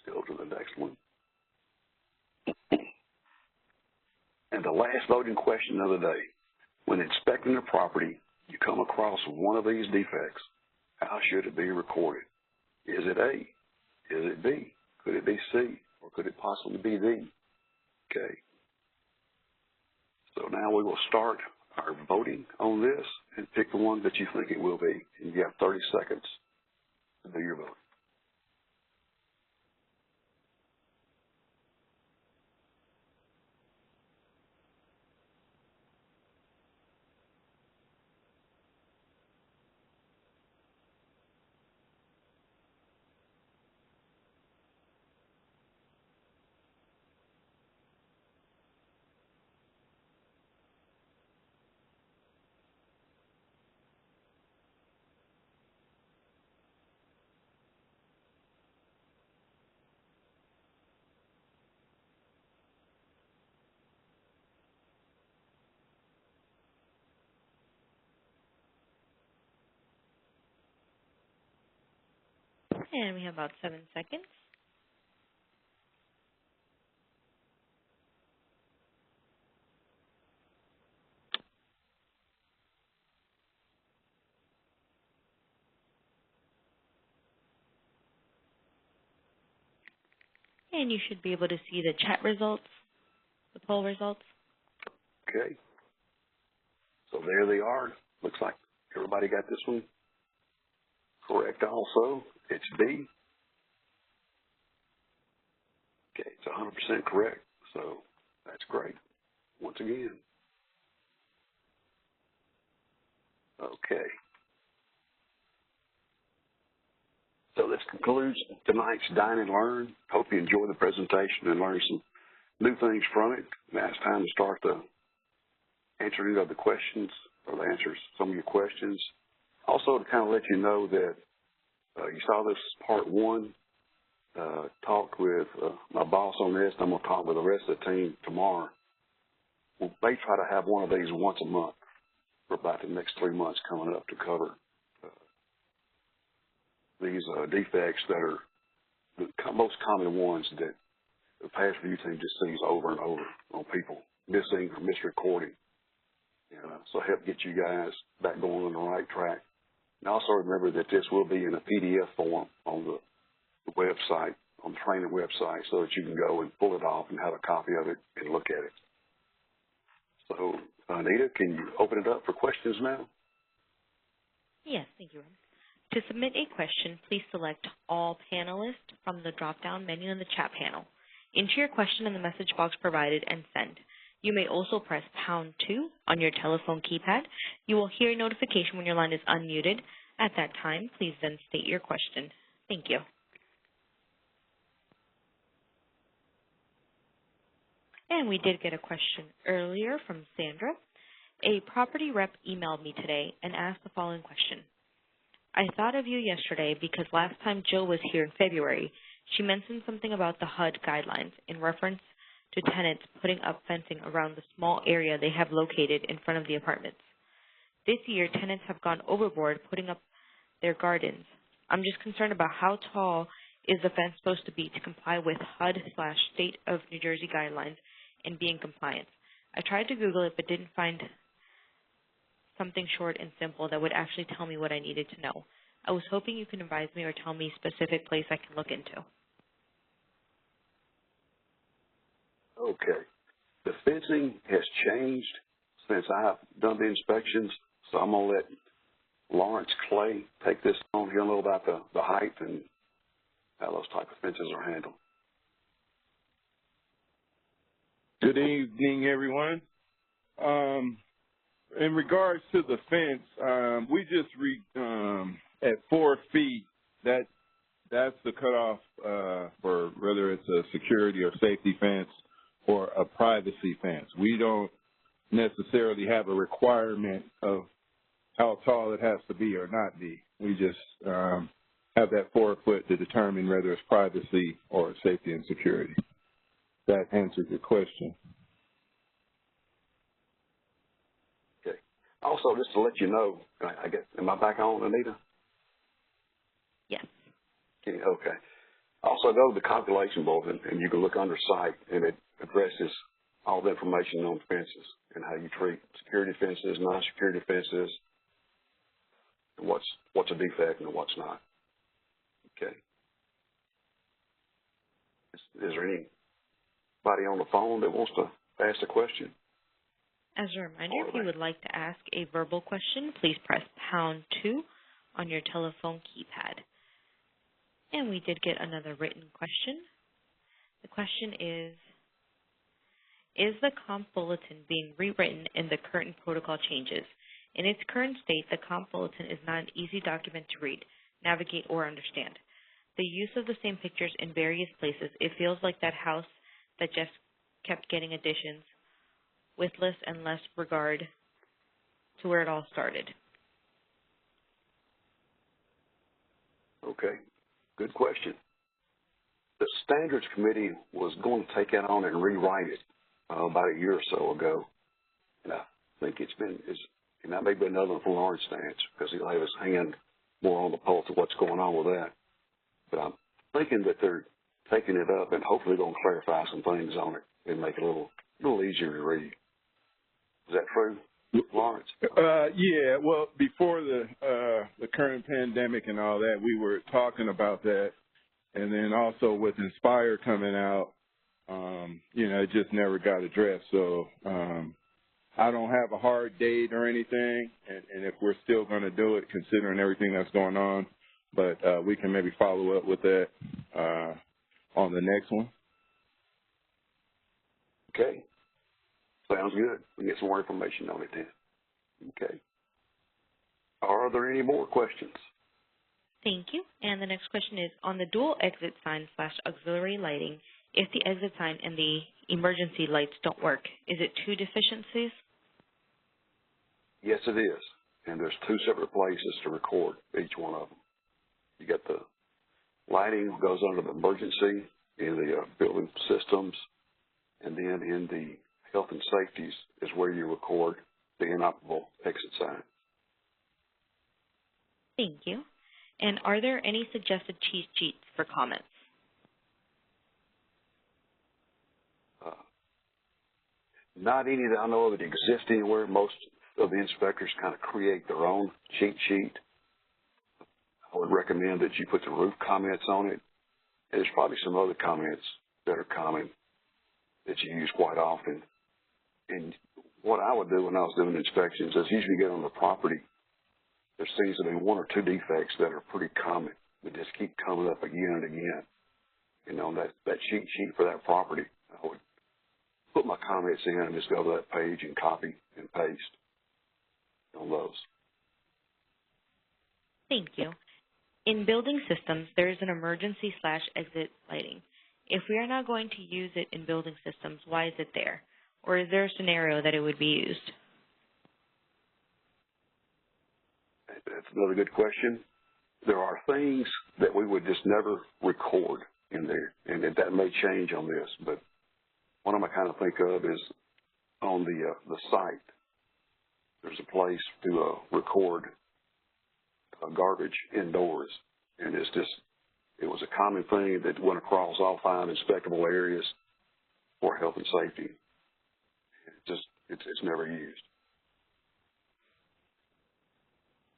Let's go to the next one. And the last voting question of the day. When inspecting a property, you come across one of these defects. How should it be recorded? Is it A? Is it B? Could it be C? Or could it possibly be D? Okay. So now we will start our voting on this and pick the one that you think it will be. And you have 30 seconds to do your voting. And we have about 7 seconds. And you should be able to see the chat results, the poll results. Okay. So there they are. Looks like everybody got this one correct also. It's B. Okay, it's 100% correct. So that's great. Once again. Okay. So this concludes tonight's Dine and Learn. Hope you enjoyed the presentation and learned some new things from it. Now it's time to start the answering of the questions, or the answers some of your questions. Also to kind of let you know that you saw this part one, talk with my boss on this. I'm going to talk with the rest of the team tomorrow. We may try to have one of these once a month for about the next 3 months coming up to cover these defects that are the most common ones that the past review team just sees over and over on people missing or misrecording. So help get you guys back going on the right track. And also remember that this will be in a PDF form on the website, on the training website, so that you can go and pull it off and have a copy of it and look at it. So, Anita, can you open it up for questions now? Yes, thank you, Rob. To submit a question, please select All Panelists from the drop-down menu in the chat panel. Enter your question in the message box provided and send. You may also press #2 on your telephone keypad. You will hear a notification when your line is unmuted. At that time, please then state your question. Thank you. And we did get a question earlier from Sandra. A property rep emailed me today and asked the following question. I thought of you yesterday because last time Jill was here in February, she mentioned something about the HUD guidelines in reference to tenants putting up fencing around the small area they have located in front of the apartments. This year, tenants have gone overboard putting up their gardens. I'm just concerned about how tall is the fence supposed to be to comply with HUD/State of New Jersey guidelines and be in compliance. I tried to Google it but didn't find something short and simple that would actually tell me what I needed to know. I was hoping you can advise me or tell me a specific place I can look into. Okay. The fencing has changed since I've done the inspections, so I'm going to let Lawrence Clay take this on here a little about the height and how those type of fences are handled. Good evening, everyone. In regards to the fence, we just at 4 feet. That's the cutoff for whether it's a security or safety fence or a privacy fence. We don't necessarily have a requirement of how tall it has to be or not be. We just have that 4 foot to determine whether it's privacy or safety and security. That answers your question. Okay. Also, just to let you know, am I back on, Anita? Yes. Okay. Also, go to the calculation bulletin, and you can look under site, and it addresses all the information on fences and how you treat security fences, non-security fences, and what's a defect and what's not. Okay. Is there anybody on the phone that wants to ask a question? As a reminder, if you would like to ask a verbal question, please press #2 on your telephone keypad. And we did get another written question. The question is the comp bulletin being rewritten in the current protocol changes? In its current state, the comp bulletin is not an easy document to read, navigate, or understand. The use of the same pictures in various places, it feels like that house that just kept getting additions with less and less regard to where it all started. Okay. Good question. The Standards Committee was going to take that on and rewrite it about a year or so ago. And I think and that may be another one for Lawrence stance because he'll have his hand more on the pulse of what's going on with that. But I'm thinking that they're taking it up and hopefully going to clarify some things on it and make it a little easier to read. Is that true, Lawrence? Yeah. Well, before the current pandemic and all that, we were talking about that, and then also with Inspire coming out, it just never got addressed. So I don't have a hard date or anything, and if we're still going to do it, considering everything that's going on, but we can maybe follow up with that on the next one. Okay. Sounds good. We get some more information on it then. Okay. Are there any more questions? Thank you. And the next question is, on the dual exit sign / auxiliary lighting, if the exit sign and the emergency lights don't work, is it 2 deficiencies? Yes, it is. And there's 2 separate places to record each one of them. You got the lighting goes under the emergency in the building systems, and then in the health and safeties is where you record the inoperable exit sign. Thank you. And are there any suggested cheat sheets for comments? Not any that I know of that exist anywhere. Most of the inspectors kind of create their own cheat sheet. I would recommend that you put the roof comments on it. And there's probably some other comments that are common that you use quite often. And what I would do when I was doing inspections is usually get on the property. There seems to be 1 or 2 defects that are pretty common that just keep coming up again and again. On that cheat sheet for that property, I would put my comments in and just go to that page and copy and paste on those. Thank you. In building systems, there is an emergency / exit lighting. If we are not going to use it in building systems, why is it there? Or is there a scenario that it would be used? That's another good question. There are things that we would just never record in there, and that may change on this, but one of them I kind of think of is on the site. There's a place to record garbage indoors, and it was a common thing that went across all 5 inspectable areas for health and safety. It's never used.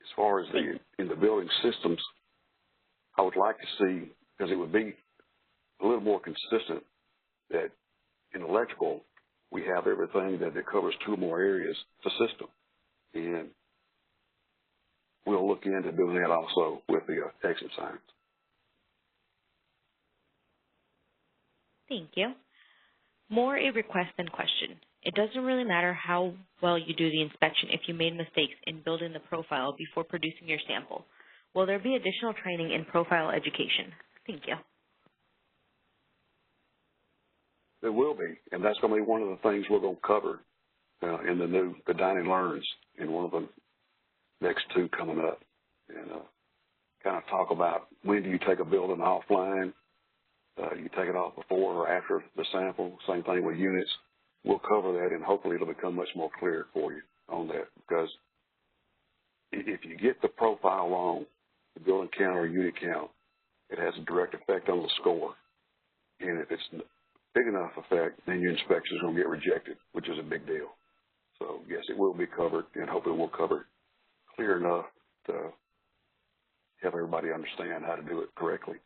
As far as in the building systems, I would like to see, because it would be a little more consistent, that in electrical we have everything that covers 2 or more areas to system, and we'll look into doing that also with the exit signs. Thank you. More a request than question. It doesn't really matter how well you do the inspection if you made mistakes in building the profile before producing your sample. Will there be additional training in profile education? Thank you. There will be, and that's going to be one of the things we're going to cover in the Dine and Learns in one of the next two coming up, and kind of talk about when do you take a building offline. You take it off before or after the sample. Same thing with units. We'll cover that, and hopefully it'll become much more clear for you on that, because if you get the profile wrong, the building count or unit count, it has a direct effect on the score. And if it's big enough effect, then your inspection is going to get rejected, which is a big deal. So, yes, it will be covered, and hopefully we'll cover it clear enough to have everybody understand how to do it correctly.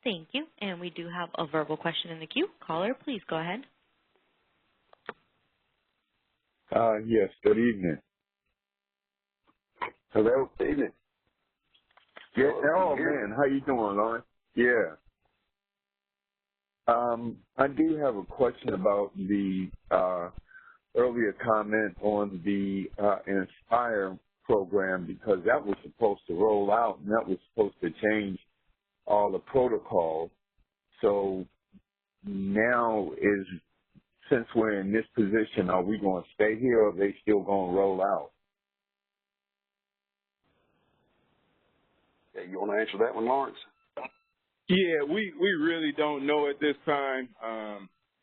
Thank you. And we do have a verbal question in the queue. Caller, please go ahead. Yes, good evening. Hello? Good evening. Yeah, oh, man, how you doing, Lauren? Yeah. I do have a question about the earlier comment on the Inspire program, because that was supposed to roll out, and that was supposed to change all the protocols. So now since we're in this position, are we going to stay here, or are they still going to roll out? Yeah, you want to answer that one, Lawrence? Yeah, we really don't know at this time.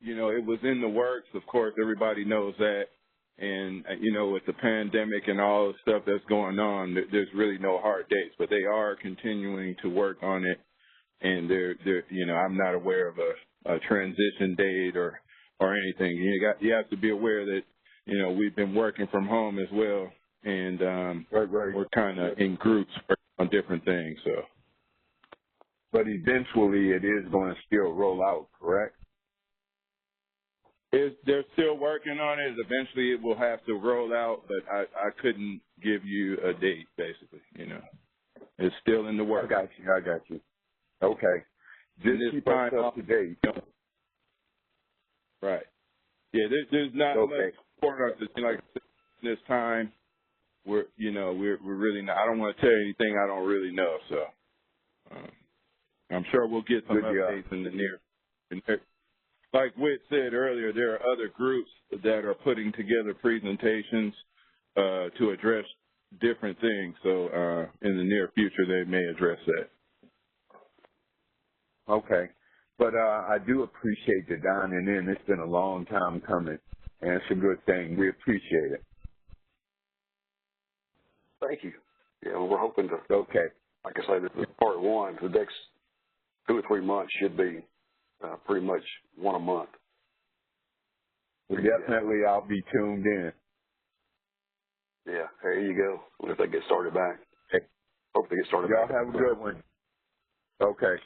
It was in the works. Of course, everybody knows that. And, with the pandemic and all the stuff that's going on, there's really no hard dates. But they are continuing to work on it. And I'm not aware of a transition date or anything. You have to be aware that, we've been working from home as well. And right. We're kind of in groups on different things. So. But eventually it is going to still roll out, correct? They're still working on it. Eventually it will have to roll out, but I couldn't give you a date, basically. It's still in the works. I got you. Okay. Just keep us up to date. Right. Yeah, there's not much for us to see, like this time. We're really not. I don't want to tell you anything I don't really know. So I'm sure we'll get some updates in the near. Like Whit said earlier, there are other groups that are putting together presentations to address different things. So in the near future, they may address that. Okay. But I do appreciate the dining in. It's been a long time coming, and it's a good thing. We appreciate it. Thank you. Yeah, well, we're hoping to, like I say, this is part one. The next 2 or 3 months should be pretty much one a month. Well, definitely, I'll be tuned in. Yeah, there you go. If they get started back. Okay. Hope they get started Y'all back. Y'all have a good one. Okay.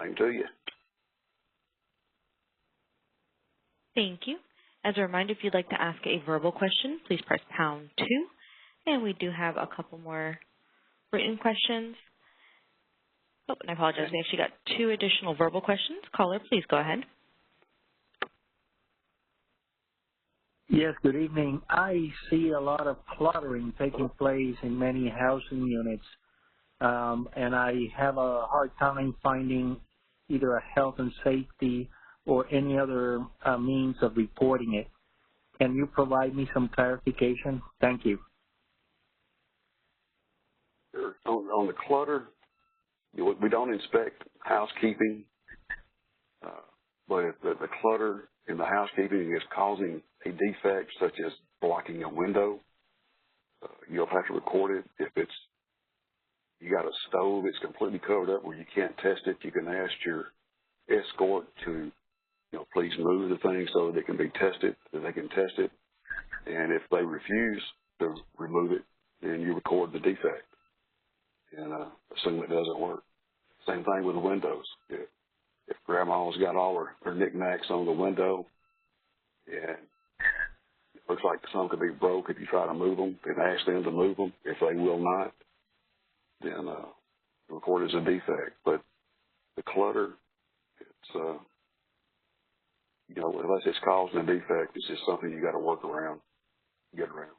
Same to you. Thank you. As a reminder, if you'd like to ask a verbal question, please press #2. And we do have a couple more written questions. Oh, and I apologize. We actually got 2 additional verbal questions. Caller, please go ahead. Yes, good evening. I see a lot of cluttering taking place in many housing units, and I have a hard time finding either a health and safety or any other means of reporting it. Can you provide me some clarification? Thank you. Sure. On the clutter, we don't inspect housekeeping, but if the clutter in the housekeeping is causing a defect, such as blocking a window, you'll have to record it. If you got a stove that's completely covered up where you can't test it, you can ask your escort to, please move the thing so that it can be tested, that they can test it. And if they refuse to remove it, then you record the defect and assume it doesn't work. Same thing with the windows. If grandma's got all her knickknacks on the window and it looks like some could be broke if you try to move them, then ask them to move them. If they will not, then record as a defect. But the clutter, unless it's causing a defect, it's just something you got to work around, get around.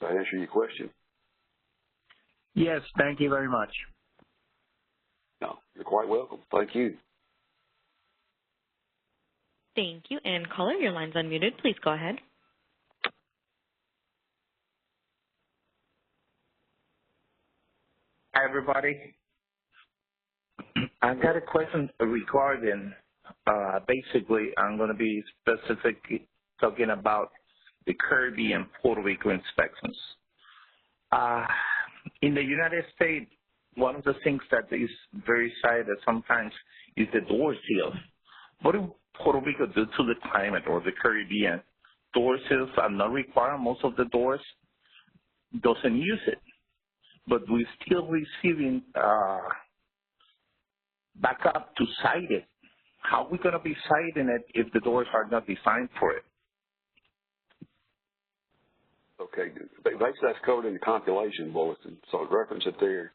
Does that answer your question? Yes, thank you very much. No, you're quite welcome. Thank you. Thank you. And caller, your line's unmuted. Please go ahead. Hi, everybody. I've got a question regarding, basically, I'm going to be specifically talking about the Caribbean and Puerto Rico inspections. In the United States, one of the things that is very cited sometimes is the door seals. What do Puerto Rico do to the climate or the Caribbean? Door seals are not required. Most of the doors doesn't use it. But we're still receiving backup to cite it. How are we going to be citing it if the doors are not designed for it? Okay, basically that's covered in the compilation bulletin, so I reference it there.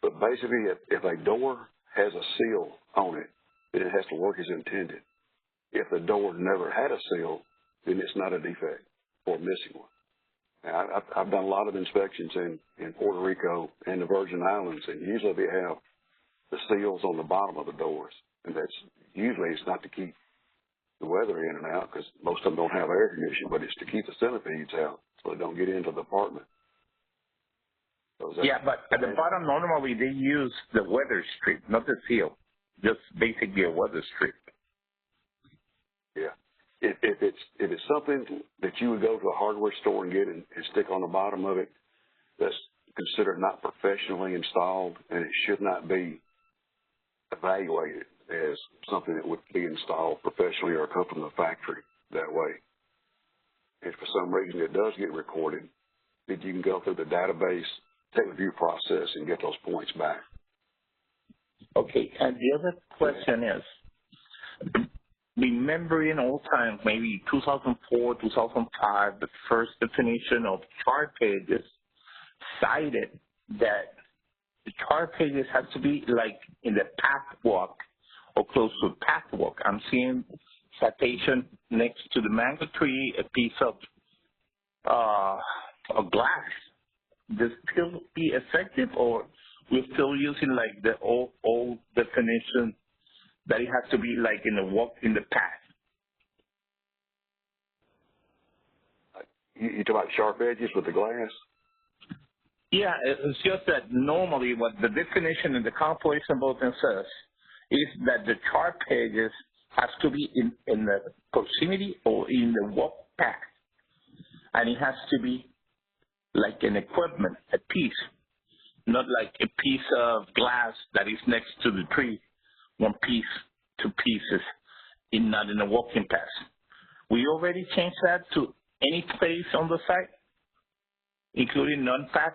But basically, if a door has a seal on it, then it has to work as intended. If the door never had a seal, then it's not a defect or a missing one. Now, I've done a lot of inspections in Puerto Rico and the Virgin Islands, and usually they have the seals on the bottom of the doors, and usually it's not to keep the weather in and out because most of them don't have air conditioning, but it's to keep the centipedes out so they don't get into the apartment. So yeah, but at the bottom, normally they use the weather strip, not the seal, just basically a weather strip. Yeah. If it's something that you would go to a hardware store and get and stick on the bottom of it, that's considered not professionally installed, and it should not be evaluated as something that would be installed professionally or come from the factory that way. If for some reason it does get recorded, then you can go through the database, take the review process, and get those points back. Okay, and the other question is, remembering all times, maybe 2004, 2005, the first definition of chart pages cited that the chart pages have to be like in the pathwalk or close to the pathwalk. I'm seeing citation next to the mango tree, a piece of glass. Does it still be effective, or we're still using like the old definition that it has to be like in the walk in the path? You talk about sharp edges with the glass? Yeah, it's just that normally what the definition in the compilation bulletin says is that the chart pages has to be in the proximity or in the walk path. And it has to be like an equipment, a piece, not like a piece of glass that is next to the tree, one piece, two pieces, not in a walking path. We already changed that to any place on the site, including non-path.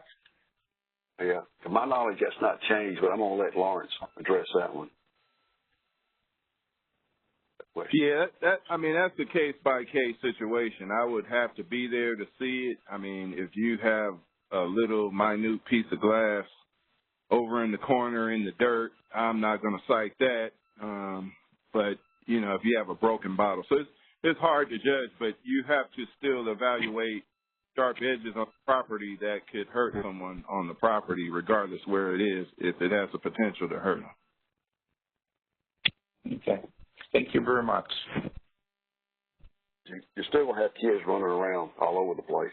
Yeah, to my knowledge, that's not changed, but I'm going to let Lawrence address that one. Yeah, that's a case-by-case situation. I would have to be there to see it. I mean, if you have a little minute piece of glass over in the corner in the dirt, I'm not going to cite that. But, if you have a broken bottle. So it's hard to judge, but you have to still evaluate sharp edges on the property that could hurt someone on the property, regardless where it is, if it has the potential to hurt them. Okay. Thank you very much. You still will have kids running around all over the place.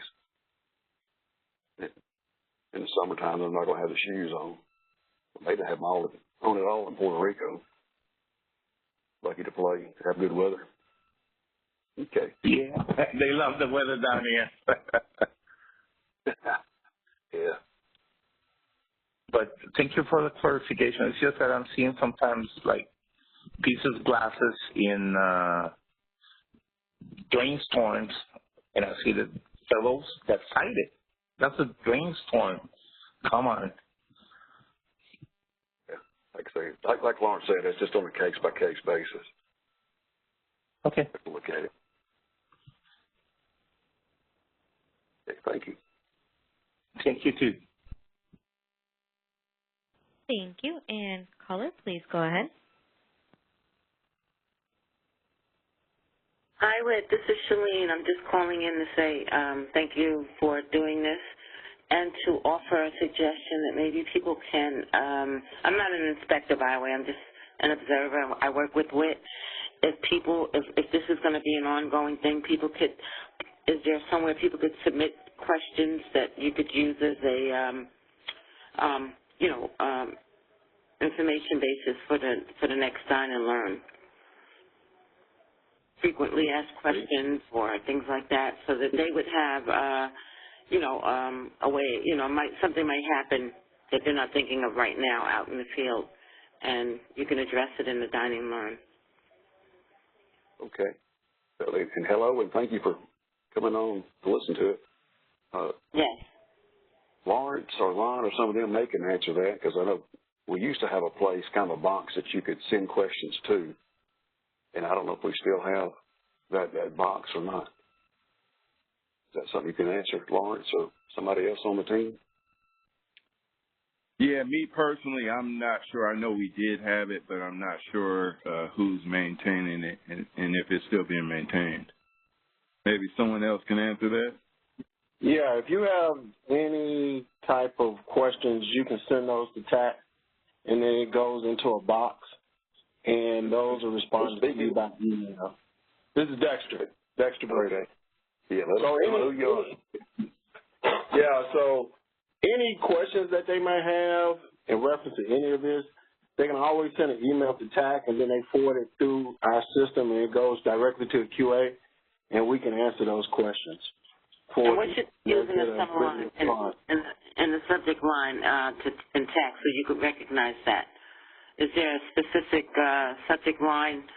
In the summertime, they're not going to have the shoes on. Maybe have them on it all in Puerto Rico. Lucky to play, have good weather. Okay. Yeah, they love the weather down here. Yeah. But thank you for the clarification. It's just that I'm seeing sometimes like pieces of glasses in drain storms, and I see the fellows that cite it. That's a drain storm. Come on. Yeah. Like Lawrence said, it's just on a case-by-case basis. Okay. Have to look at it. Okay, thank you. Thank you, too. Thank you. And caller, please go ahead. Hi, Whit. This is Shalene. I'm just calling in to say thank you for doing this and to offer a suggestion that maybe people can, I'm not an inspector, by the way. I'm just an observer. I work with Whit. If this is going to be an ongoing thing, is there somewhere people could submit questions that you could use as a, information basis for the next Dine and Learn? Frequently asked questions or things like that, so that they would have, a way, something might happen that they're not thinking of right now out in the field, and you can address it in the Dine and Learn. Okay. And hello, and thank you for coming on to listen to it. Yes. Lawrence or Ron or some of them, they can answer that, because I know we used to have a place, kind of a box that you could send questions to, and I don't know if we still have that box or not. Is that something you can answer, Lawrence, or somebody else on the team? Yeah, me personally, I'm not sure. I know we did have it, but I'm not sure who's maintaining it and if it's still being maintained. Maybe someone else can answer that? Yeah, if you have any type of questions, you can send those to TAC, and then it goes into a box, and those are responded to you by email. This is Dexter Brady. Okay. Yeah, so any questions that they may have in reference to any of this, they can always send an email to TAC, and then they forward it through our system, and it goes directly to the QA, and we can answer those questions. And what should use in the subject line, in the subject line in TAC, so you could recognize that? Is there a specific subject line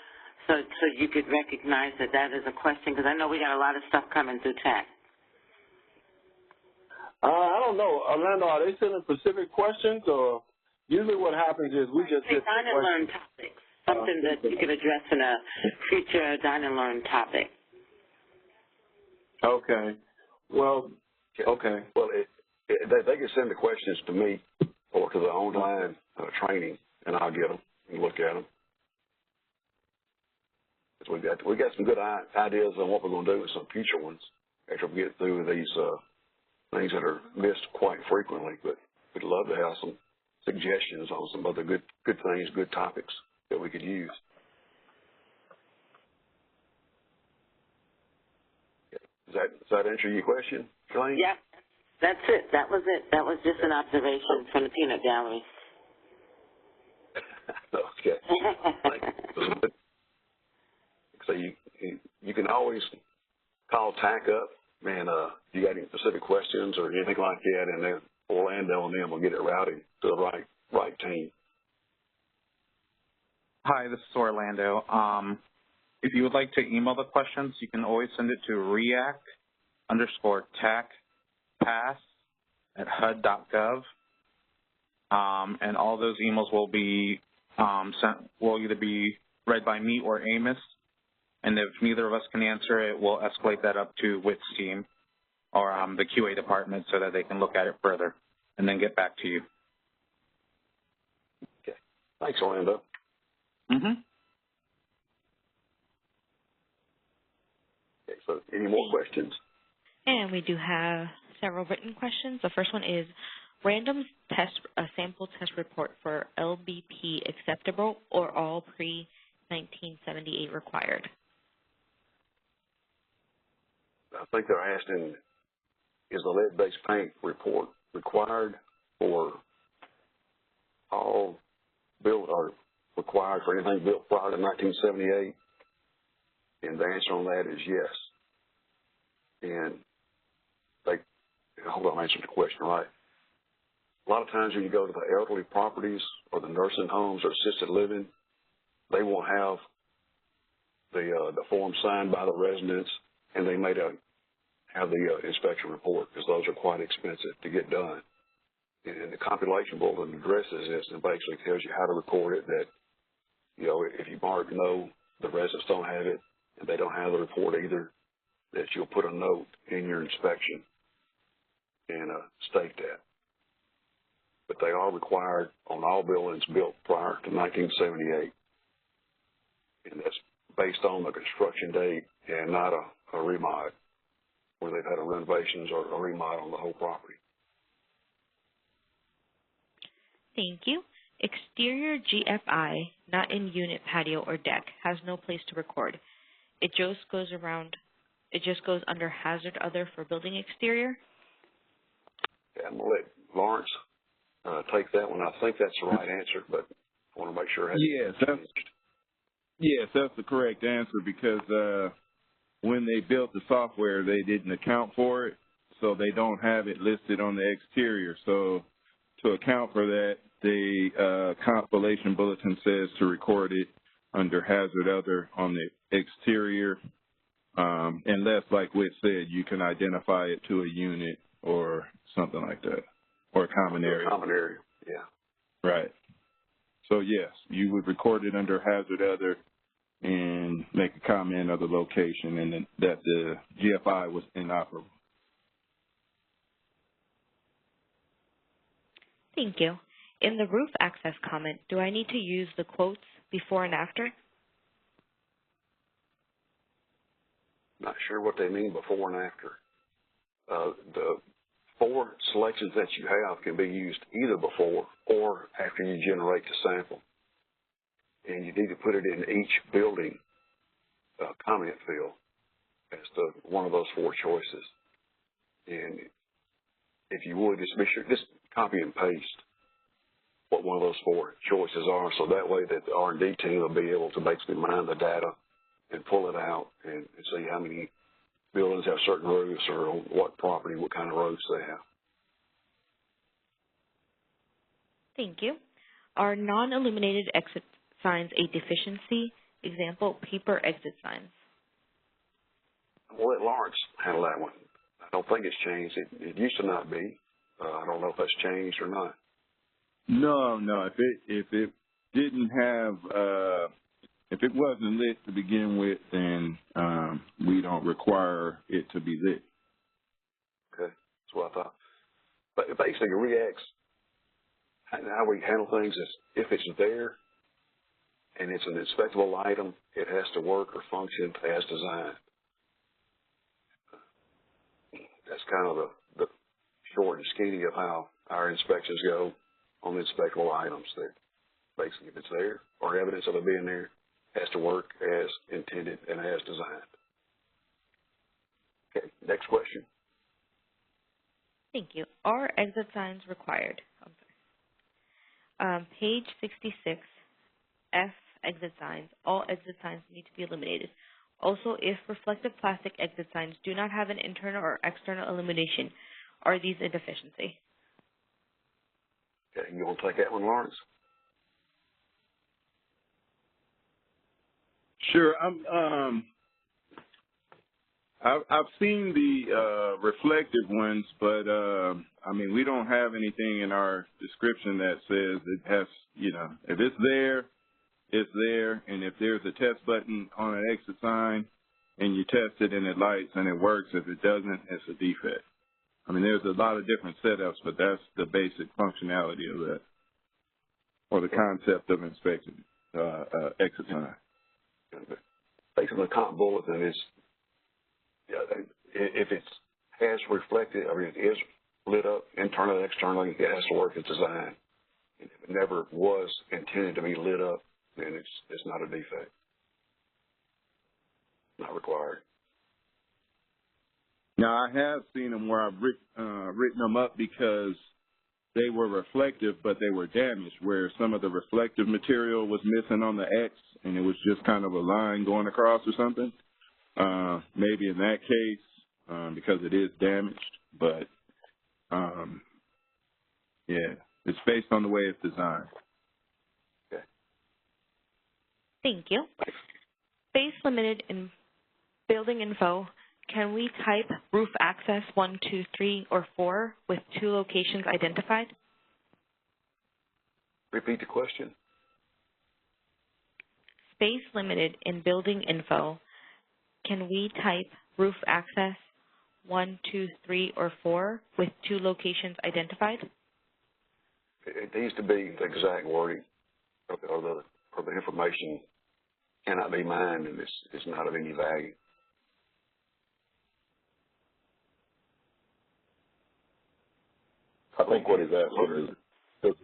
so you could recognize that is a question? Because I know we got a lot of stuff coming through TAC. I don't know. Orlando, are they sending specific questions, or usually what happens is we just get Dine and Learn topics, something that you could address in a future Dine and Learn topic. Okay. Well, okay. Well, they can send the questions to me or to the online training, and I'll get them and look at them. We got some good ideas on what we're going to do with some future ones after we get through these things that are missed quite frequently. But we'd love to have some suggestions on some other good things, good topics that we could use. Does that answer your question, Elaine? Yeah, that's it. That was it. That was just an observation from the peanut gallery. Okay. So you can always call TAC up, and if you got any specific questions or anything like that, and then Orlando and them will get it routed to the right team. Hi, this is Orlando. If you would like to email the questions, you can always send it to react_TACPass@HUD.gov. And all those emails will be will either be read by me or Amos. And if neither of us can answer it, we'll escalate that up to Whit's team or the QA department so that they can look at it further and then get back to you. Okay. Thanks, Orlando. Mm-hmm. Okay, so any more questions? And we do have several written questions. The first one is, random sample test report for LBP acceptable or all pre-1978 required? I think they're asking, is the lead-based paint report required for all built or required for anything built prior to 1978? And the answer on that is yes. And hold on, I'm answering the question right. A lot of times when you go to the elderly properties or the nursing homes or assisted living, they won't have the form signed by the residents, and they may have the inspection report because those are quite expensive to get done. And the compilation bulletin addresses this and basically tells you how to record it, that, if you mark no, the residents don't have it, and they don't have the report either, that you'll put a note in your inspection and state that. But they are required on all buildings built prior to 1978. And that's based on the construction date and not a remodel, where they've had a renovations or a remodel on the whole property. Thank you. Exterior GFI, not in unit, patio, or deck, has no place to record. It just goes under hazard other for building exterior. Yeah, I'm going to let Lawrence take that one. I think that's the right answer, but I want to make sure. Yes, that's the correct answer, because when they built the software, they didn't account for it, so they don't have it listed on the exterior. So to account for that, the compilation bulletin says to record it under hazard other on the exterior, unless, like Whit said, you can identify it to a unit or something like that, or a common area. Common area, yeah. Right. So, yes, you would record it under hazard other and make a comment of the location and then that the GFI was inoperable. Thank you. In the roof access comment, do I need to use the quotes before and after? Not sure what they mean before and after. The 4 selections that you have can be used either before or after you generate the sample. And you need to put it in each building comment field as to one of those 4 choices. And if you would, just be sure, just copy and paste what one of those 4 choices are, so that way that the R&D team will be able to basically mine the data and pull it out and see how many buildings have certain roofs or on what property, what kind of roofs they have. Thank you. Are non-illuminated exit signs a deficiency? Example, paper exit signs. I'll let Lawrence handle that one. I don't think it's changed. It used to not be. I don't know if that's changed or not. No. If it didn't have, if it wasn't lit to begin with, then we don't require it to be lit. Okay, that's what I thought. But basically, reacts. How we handle things is if it's there and it's an inspectable item, it has to work or function as designed. That's kind of the short and skinny of how our inspections go on inspectable items. That basically, if it's there or evidence of it being there, it has to work as intended and as designed. Okay, next question. Thank you. Are exit signs required? Page 66, F, exit signs. All exit signs need to be illuminated. Also, if reflective plastic exit signs do not have an internal or external illumination, are these a deficiency? Okay, you want to take that one, Lawrence? Sure. I've seen the reflective ones, but I mean, we don't have anything in our description that says it has, if it's there, it's there, and if there's a test button on an exit sign and you test it and it lights and it works, if it doesn't, it's a defect. I mean, there's a lot of different setups, but that's the basic functionality of that, or the concept of inspection exit sign. Basically, the comp bulletin is, if it has reflected, I mean, it is lit up internally and externally, it has to work as designed. And if it never was intended to be lit up, then it's not a defect. Not required. Now, I have seen them where I've written them up because they were reflective, but they were damaged, where some of the reflective material was missing on the X, and it was just kind of a line going across or something. Maybe in that case, because it is damaged, but, yeah, it's based on the way it's designed. Okay. Thank you. Space limited in building info. Can we type roof access 1, 2, 3, or 4 with 2 locations identified? Repeat the question. Space limited in building info. Can we type roof access 1, 2, 3, or 4 with 2 locations identified? It needs to be the exact wording or the information cannot be mined and it's not of any value. I think what he's asking is,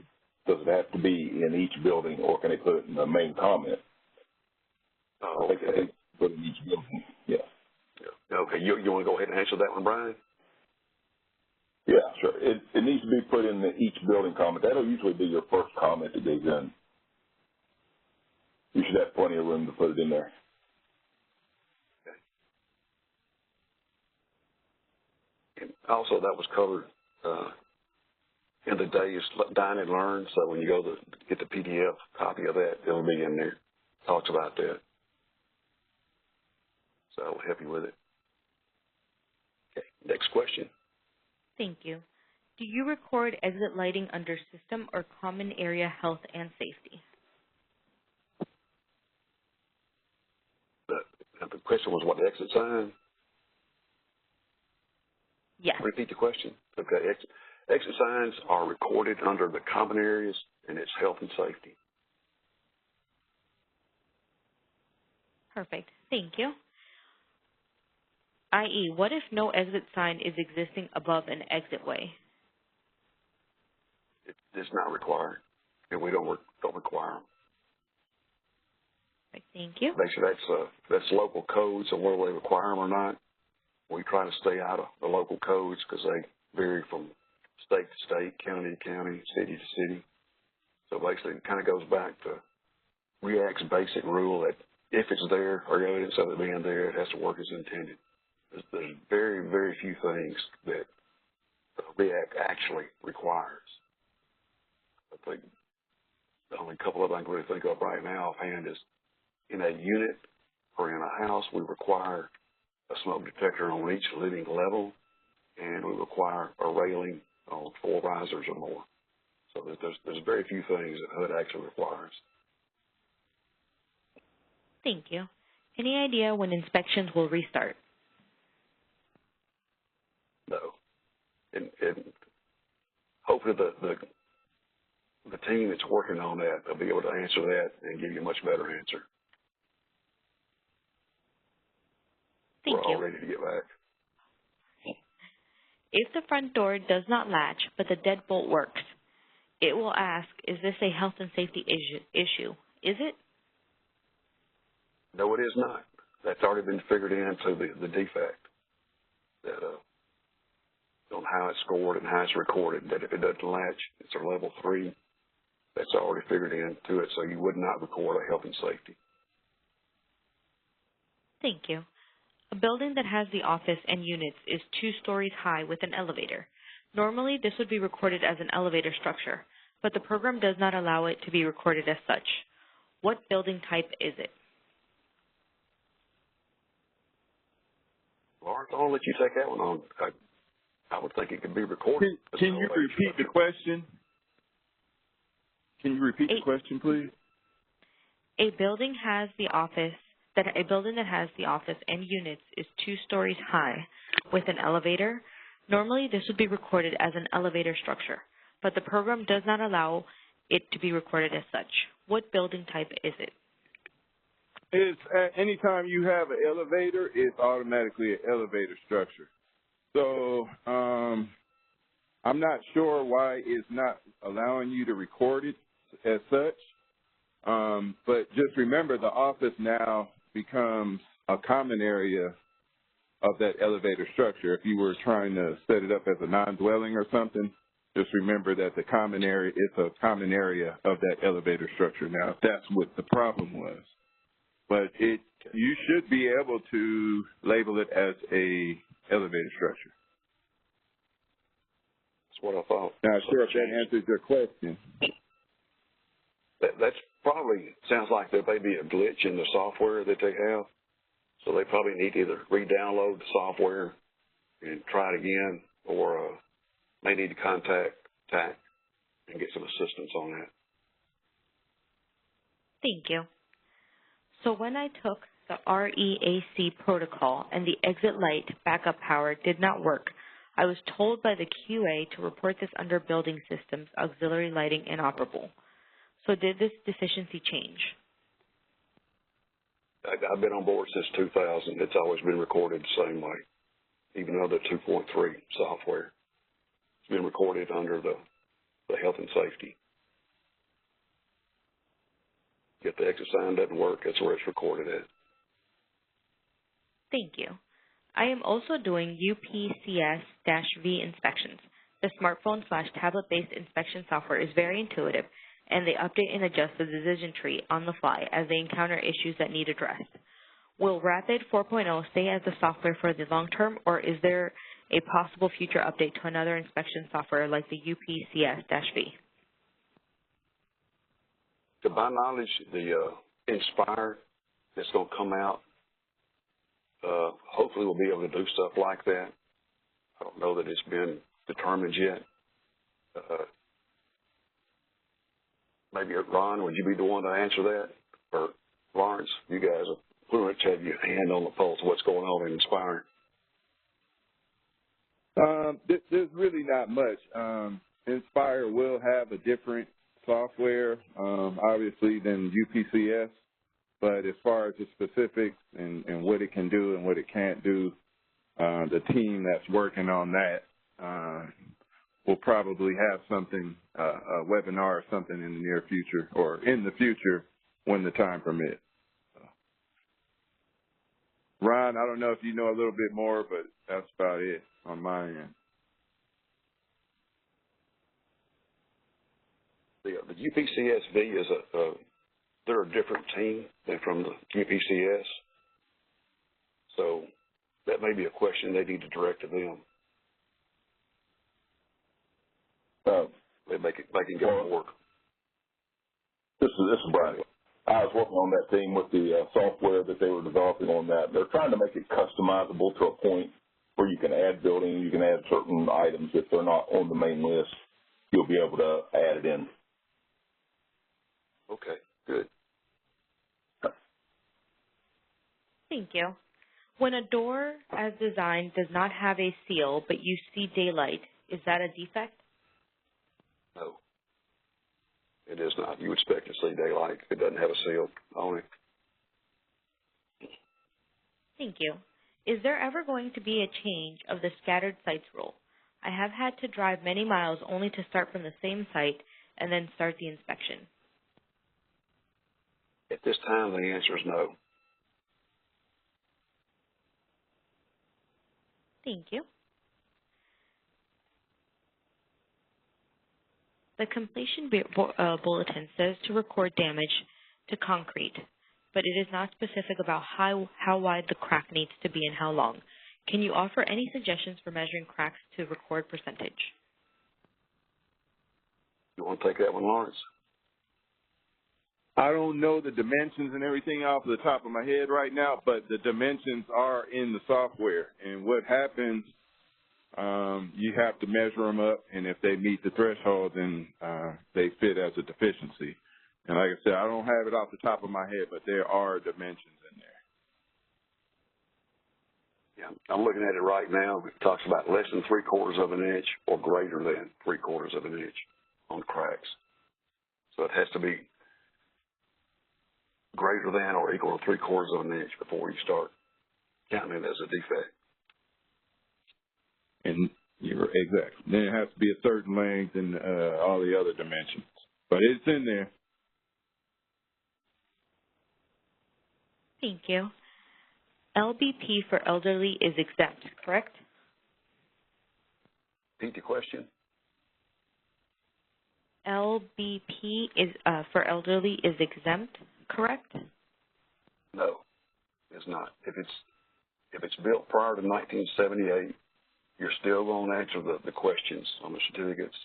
does it have to be in each building, or can they put it in the main comment? Oh, I think put it in each building, yeah. Okay, you want to go ahead and answer that one, Brian? Yeah, sure. It needs to be put in each building comment. That'll usually be your first comment that goes in. You should have plenty of room to put it in there. Okay. And also, that was covered in the Days Dine and Learn. So when you go to get the PDF copy of that, it'll be in there. Talks about that. So I'll help you with it. Okay. Next question. Thank you. Do you record exit lighting under system or common area health and safety? The question was what, the exit sign? Yes. Repeat the question. Okay. Exit signs are recorded under the common areas, and it's health and safety. Perfect. Thank you. I.e., what if no exit sign is existing above an exit way? It's not required, and we don't require them. Right, thank you. Basically, that's local codes, and whether they require them or not, we try to stay out of the local codes because they vary from state to state, county to county, city to city. So basically, it kind of goes back to REACT's basic rule that if it's there or evidence of it being there, it has to work as intended. There's very, very few things that REACT actually requires. I think the only couple of them I can really think of right now offhand is in a unit or in a house, we require a smoke detector on each living level, and we require a railing on 4 risers or more. So there's very few things that HUD actually requires. Thank you. Any idea when inspections will restart? No. And hopefully the team that's working on that will be able to answer that and give you a much better answer. Thank you. We're all ready to get back. If the front door does not latch but the deadbolt works, it will ask, is this a health and safety issue? Is it? No, it is not. That's already been figured into the defect. That on how it's scored and how it's recorded, that if it doesn't latch, it's a level 3. That's already figured into it, so you would not record a health and safety. Thank you. A building that has the office and units is 2 stories high with an elevator. Normally, this would be recorded as an elevator structure, but the program does not allow it to be recorded as such. What building type is it? Lawrence, I'll let you take that one on. I would think it could be recorded. Can you repeat the question? Can you repeat the question, please? A building has the office. A building that has the office and units is 2 stories high with an elevator. Normally, this would be recorded as an elevator structure, but the program does not allow it to be recorded as such. What building type is it? It's anytime you have an elevator, it's automatically an elevator structure. So I'm not sure why it's not allowing you to record it as such, but just remember the office now becomes a common area of that elevator structure. If you were trying to set it up as a non-dwelling or something, just remember that the common area is a common area of that elevator structure. Now, if that's what the problem was. But you should be able to label it as a elevator structure. That's what I thought. Not sure if that answers your question. That's probably sounds like there may be a glitch in the software that they have. So they probably need to either re-download the software and try it again, or may need to contact TAC and get some assistance on that. Thank you. So when I took the REAC protocol and the exit light backup power did not work, I was told by the QA to report this under building systems auxiliary lighting inoperable. So did this deficiency change? I've been on board since 2000. It's always been recorded the same way, even though the 2.3 software. It's been recorded under the health and safety. If the exit sign doesn't work, that's where it's recorded at. Thank you. I am also doing UPCS-V inspections. The smartphone/tablet-based inspection software is very intuitive, and they update and adjust the decision tree on the fly as they encounter issues that need addressed. Will Rapid 4.0 stay as the software for the long term, or is there a possible future update to another inspection software like the UPCS-V? To my knowledge, the Inspire that's going to come out, hopefully we'll be able to do stuff like that. I don't know that it's been determined yet. Maybe Ron, would you be the one to answer that? Or Lawrence, you guys are pretty much have your hand on the pulse of what's going on in Inspire. There's really not much. Inspire will have a different software, obviously, than UPCS. But as far as the specifics and what it can do and what it can't do, the team that's working on that will probably have something, a webinar or something in the near future or in the future when the time permits. Ron, I don't know if you know a little bit more, but that's about it on my end. The UPCS-V is they're a different team than from the UPCS. So that may be a question they need to direct to them. They can go to work. This is Brian. I was working on that team with the software that they were developing on that. They're trying to make it customizable to a point where you can add buildings, you can add certain items. If they're not on the main list, you'll be able to add it in. Okay, good. Thank you. When a door as designed does not have a seal but you see daylight, is that a defect? No, it is not. You expect to see daylight if it doesn't have a seal on it. Thank you. Is there ever going to be a change of the scattered sites rule? I have had to drive many miles only to start from the same site and then start the inspection. At this time, the answer is no. Thank you. The completion bulletin says to record damage to concrete, but it is not specific about how wide the crack needs to be and how long. Can you offer any suggestions for measuring cracks to record percentage? You want to take that one, Lawrence? I don't know the dimensions and everything off the top of my head right now, but the dimensions are in the software. And what happens, you have to measure them up, and if they meet the threshold, then they fit as a deficiency. And like I said, I don't have it off the top of my head, but there are dimensions in there. Yeah, I'm looking at it right now. It talks about less than 3/4 of an inch or greater than 3/4 of an inch on cracks. So it has to be greater than or equal to 3/4 of an inch before you start counting it as a defect. And you're exactly. Then it has to be a certain length and all the other dimensions. But it's in there. Thank you. LBP for elderly is exempt, correct? Repeat the question. LBP is for elderly is exempt, correct? No, it's not. If it's built prior to 1978, you're still going to answer the questions on the certificates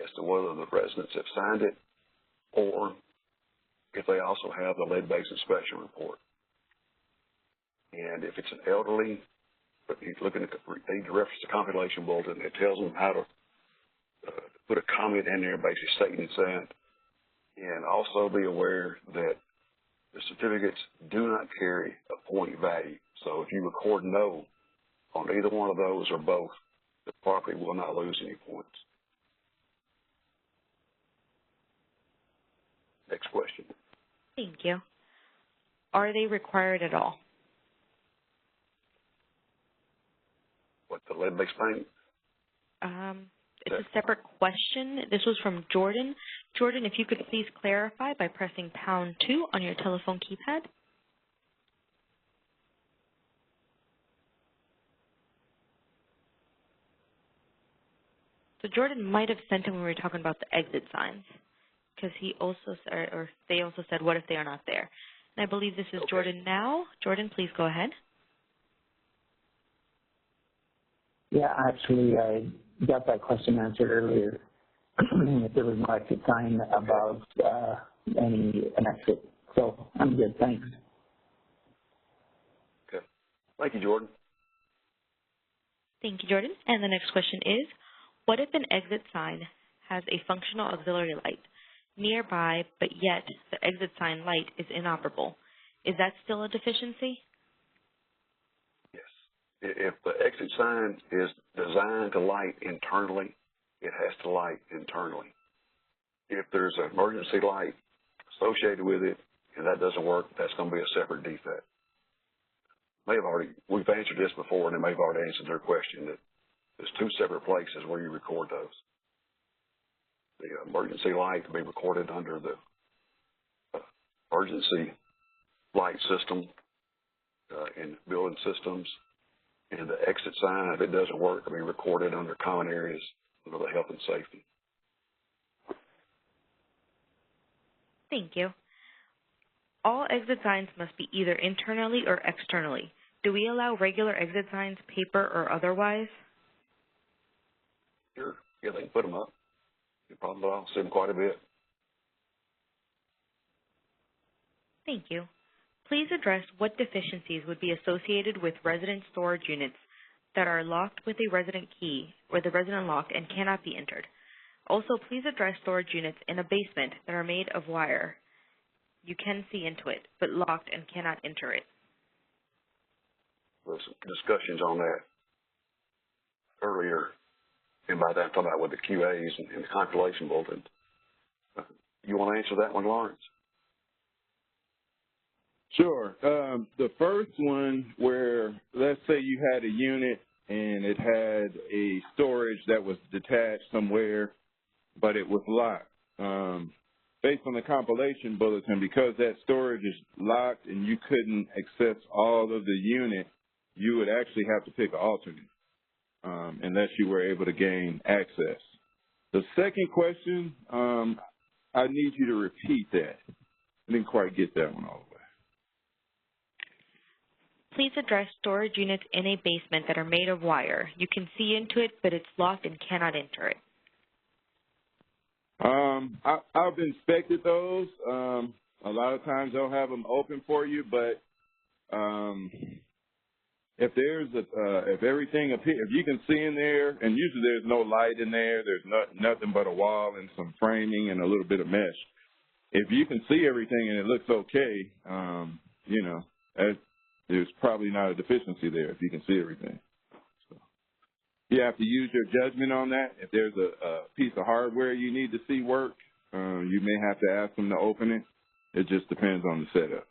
as to whether the residents have signed it or if they also have the lead-based inspection report. And if it's an elderly, but he's looking at they reference the compilation bulletin, it tells them how to put a comment in there basically stating that. And also be aware that the certificates do not carry a point value. So if you record no on either one of those or both, the property will not lose any points. Next question. Thank you. Are they required at all? What, the lead-based paint? It's a separate question. This was from Jordan. Jordan, if you could please clarify by pressing #2 on your telephone keypad. So Jordan might have sent him when we were talking about the exit signs, because he also said, or they also said, what if they are not there? And I believe this is Okay. Jordan now. Jordan, please go ahead. Yeah, actually, I got that question answered earlier. If there was no exit sign above an exit. So I'm good, thanks. Okay. Thank you, Jordan. Thank you, Jordan. And the next question is, what if an exit sign has a functional auxiliary light nearby, but yet the exit sign light is inoperable? Is that still a deficiency? Yes. If the exit sign is designed to light internally, it has to light internally. If there's an emergency light associated with it and that doesn't work, that's going to be a separate defect. We've answered this before, and they may have already answered their question that there's two separate places where you record those. The emergency light can be recorded under the emergency light system in building systems, and the exit sign, if it doesn't work, can be recorded under common areas under the health and safety. Thank you. All exit signs must be either internally or externally. Do we allow regular exit signs, paper or otherwise? Sure. Yeah, they can put them up. No problem at all. See them quite a bit. Thank you. Please address what deficiencies would be associated with resident storage units that are locked with a resident key or the resident lock and cannot be entered. Also, please address storage units in a basement that are made of wire. You can see into it, but locked and cannot enter it. There was some discussions on that earlier, and by that I'm talking about with the QAs and the compilation bulletin. You want to answer that one, Lawrence? Sure. The first one where, let's say you had a unit and it had a storage that was detached somewhere, but it was locked. Based on the compilation bulletin, because that storage is locked and you couldn't access all of the unit, you would actually have to pick an alternate unless you were able to gain access. The second question, I need you to repeat that. I didn't quite get that one all the way. Please address storage units in a basement that are made of wire. You can see into it, but it's locked and cannot enter it. I've inspected those. A lot of times they'll have them open for you, but if everything appears, if you can see in there, and usually there's no light in there, there's nothing but a wall and some framing and a little bit of mesh. If you can see everything and it looks okay, there's probably not a deficiency there if you can see everything. So you have to use your judgment on that. If there's a piece of hardware you need to see work, you may have to ask them to open it. It just depends on the setup.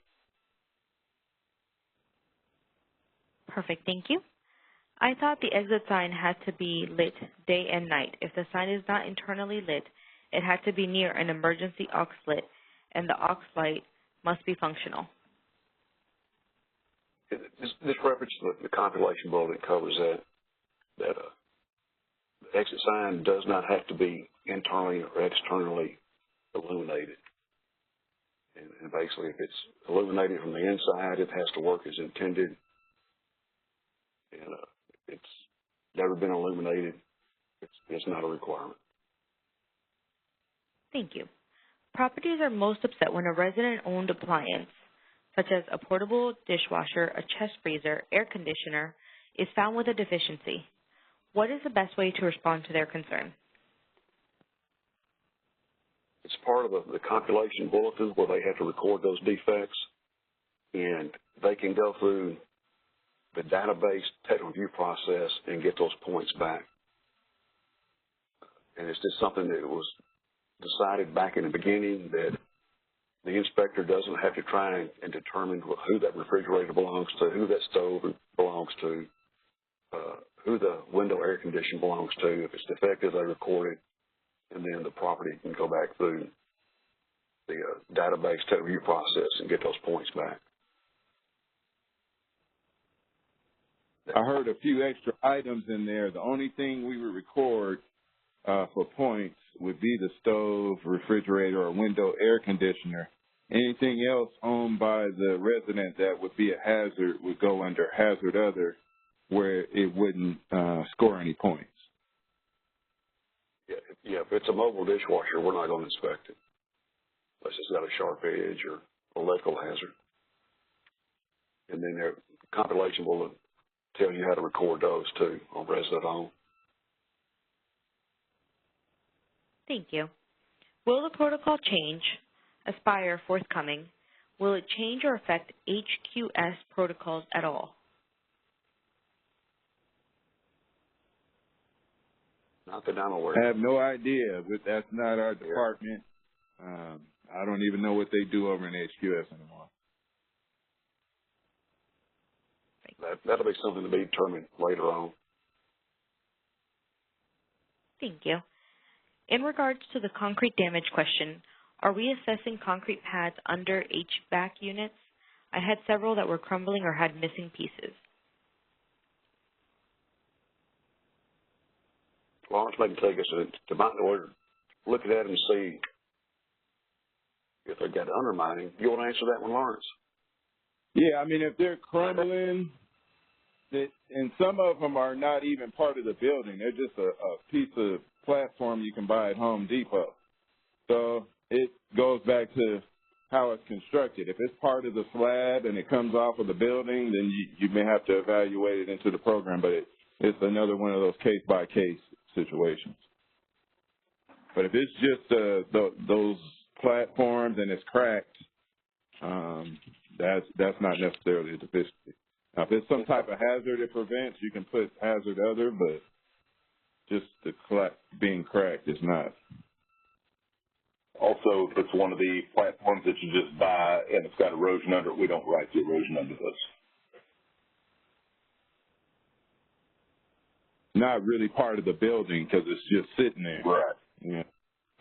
Perfect, thank you. I thought the exit sign had to be lit day and night. If the sign is not internally lit, it had to be near an emergency aux lit, and the aux light must be functional. This reference to the compilation bulletin covers that the exit sign does not have to be internally or externally illuminated. And basically, if it's illuminated from the inside, it has to work as intended. And it's never been illuminated, it's not a requirement. Thank you. Properties are most upset when a resident-owned appliance, such as a portable dishwasher, a chest freezer, air conditioner, is found with a deficiency. What is the best way to respond to their concern? It's part of the compilation bulletin where they have to record those defects, and they can go through the database technical review process and get those points back. And it's just something that was decided back in the beginning that The inspector doesn't have to try and determine who that refrigerator belongs to, who that stove belongs to, who the window air conditioner belongs to. If it's defective, they record it, and then the property can go back through the database to review process and get those points back. I heard a few extra items in there. The only thing we would record for points would be the stove, refrigerator, or window air conditioner. Anything else owned by the resident that would be a hazard would go under hazard other, where it wouldn't score any points. Yeah, if it's a mobile dishwasher, we're not going to inspect it unless it's got a sharp edge or electrical hazard. And then their compilation will tell you how to record those too on resident home. Thank you. Will the protocol change, Aspire forthcoming? Will it change or affect HQS protocols at all? Not that I'm aware. I have no idea, but that's not our department. I don't even know what they do over in HQS anymore. That'll be something to be determined later on. Thank you. In regards to the concrete damage question, are we assessing concrete pads under HVAC units? I had several that were crumbling or had missing pieces. Well, they can take us to mountain order, look at that and see if they've got undermining. You want to answer that one, Lawrence? Yeah, I mean, if they're crumbling, and some of them are not even part of the building. They're just a piece of platform you can buy at Home Depot. So it goes back to how it's constructed. If it's part of the slab and it comes off of the building, then you may have to evaluate it into the program, but it's another one of those case-by-case situations. But if it's just those platforms and it's cracked, that's not necessarily a deficiency. Now, if it's some type of hazard it prevents, you can put hazard other, but just the being cracked is not. Also, if it's one of the platforms that you just buy and it's got erosion under it, we don't write the erosion under this. Not really part of the building because it's just sitting there. Right. Yeah.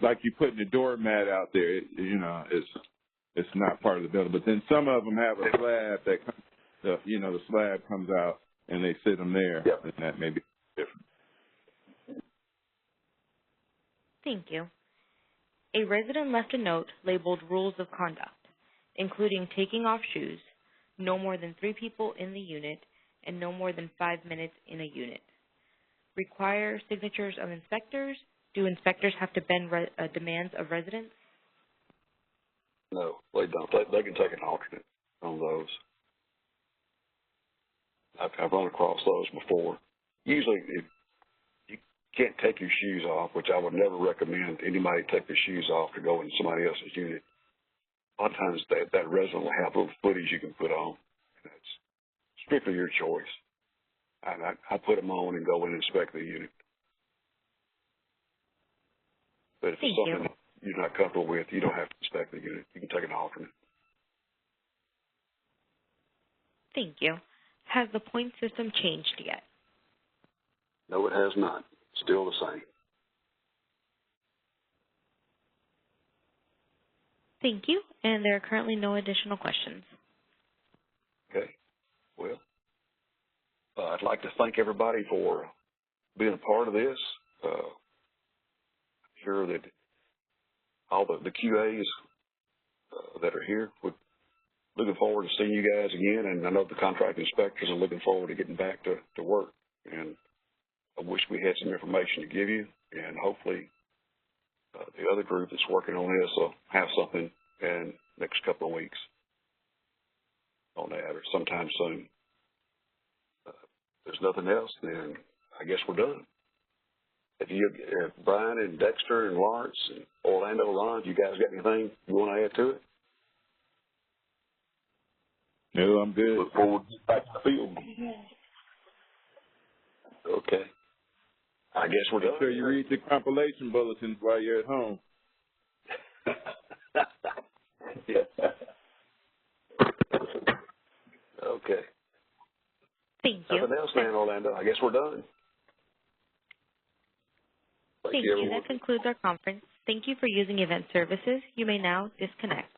Like you putting a doormat out there, it's not part of the building. But then some of them have a slab that comes, the slab comes out and they sit them there, yep. And that may be different. Thank you. A resident left a note labeled Rules of Conduct, including taking off shoes, no more than 3 people in the unit, and no more than 5 minutes in a unit. Require signatures of inspectors. Do inspectors have to bend demands of residents? No, they don't. They can take an alternate on those. I've run across those before. Usually, if you can't take your shoes off, which I would never recommend anybody take their shoes off to go in somebody else's unit. A lot of times that resident will have little footies you can put on. That's strictly your choice. I put them on and go in and inspect the unit. But if it's something you're not comfortable with, you don't have to inspect the unit. You can take an alternate. Thank you. Has the point system changed yet? No, it has not. Still the same. Thank you. And there are currently no additional questions. Okay. Well, I'd like to thank everybody for being a part of this. I'm sure that all the QAs that are here, we're looking forward to seeing you guys again, and I know the contract inspectors are looking forward to getting back to work. And I wish we had some information to give you, and hopefully the other group that's working on this will have something in the next couple of weeks on that, or sometime soon. If there's nothing else, then I guess we're done. If Brian and Dexter and Lawrence and Orlando, Ron, you guys got anything you want to add to it? No, I'm good. Look forward to back to the field. Okay. I guess we're done. Make sure you read the compilation bulletins while you're at home. Okay. Thank you. Nothing else, man, Orlando. I guess we're done. Thank you. That concludes our conference. Thank you for using Event Services. You may now disconnect.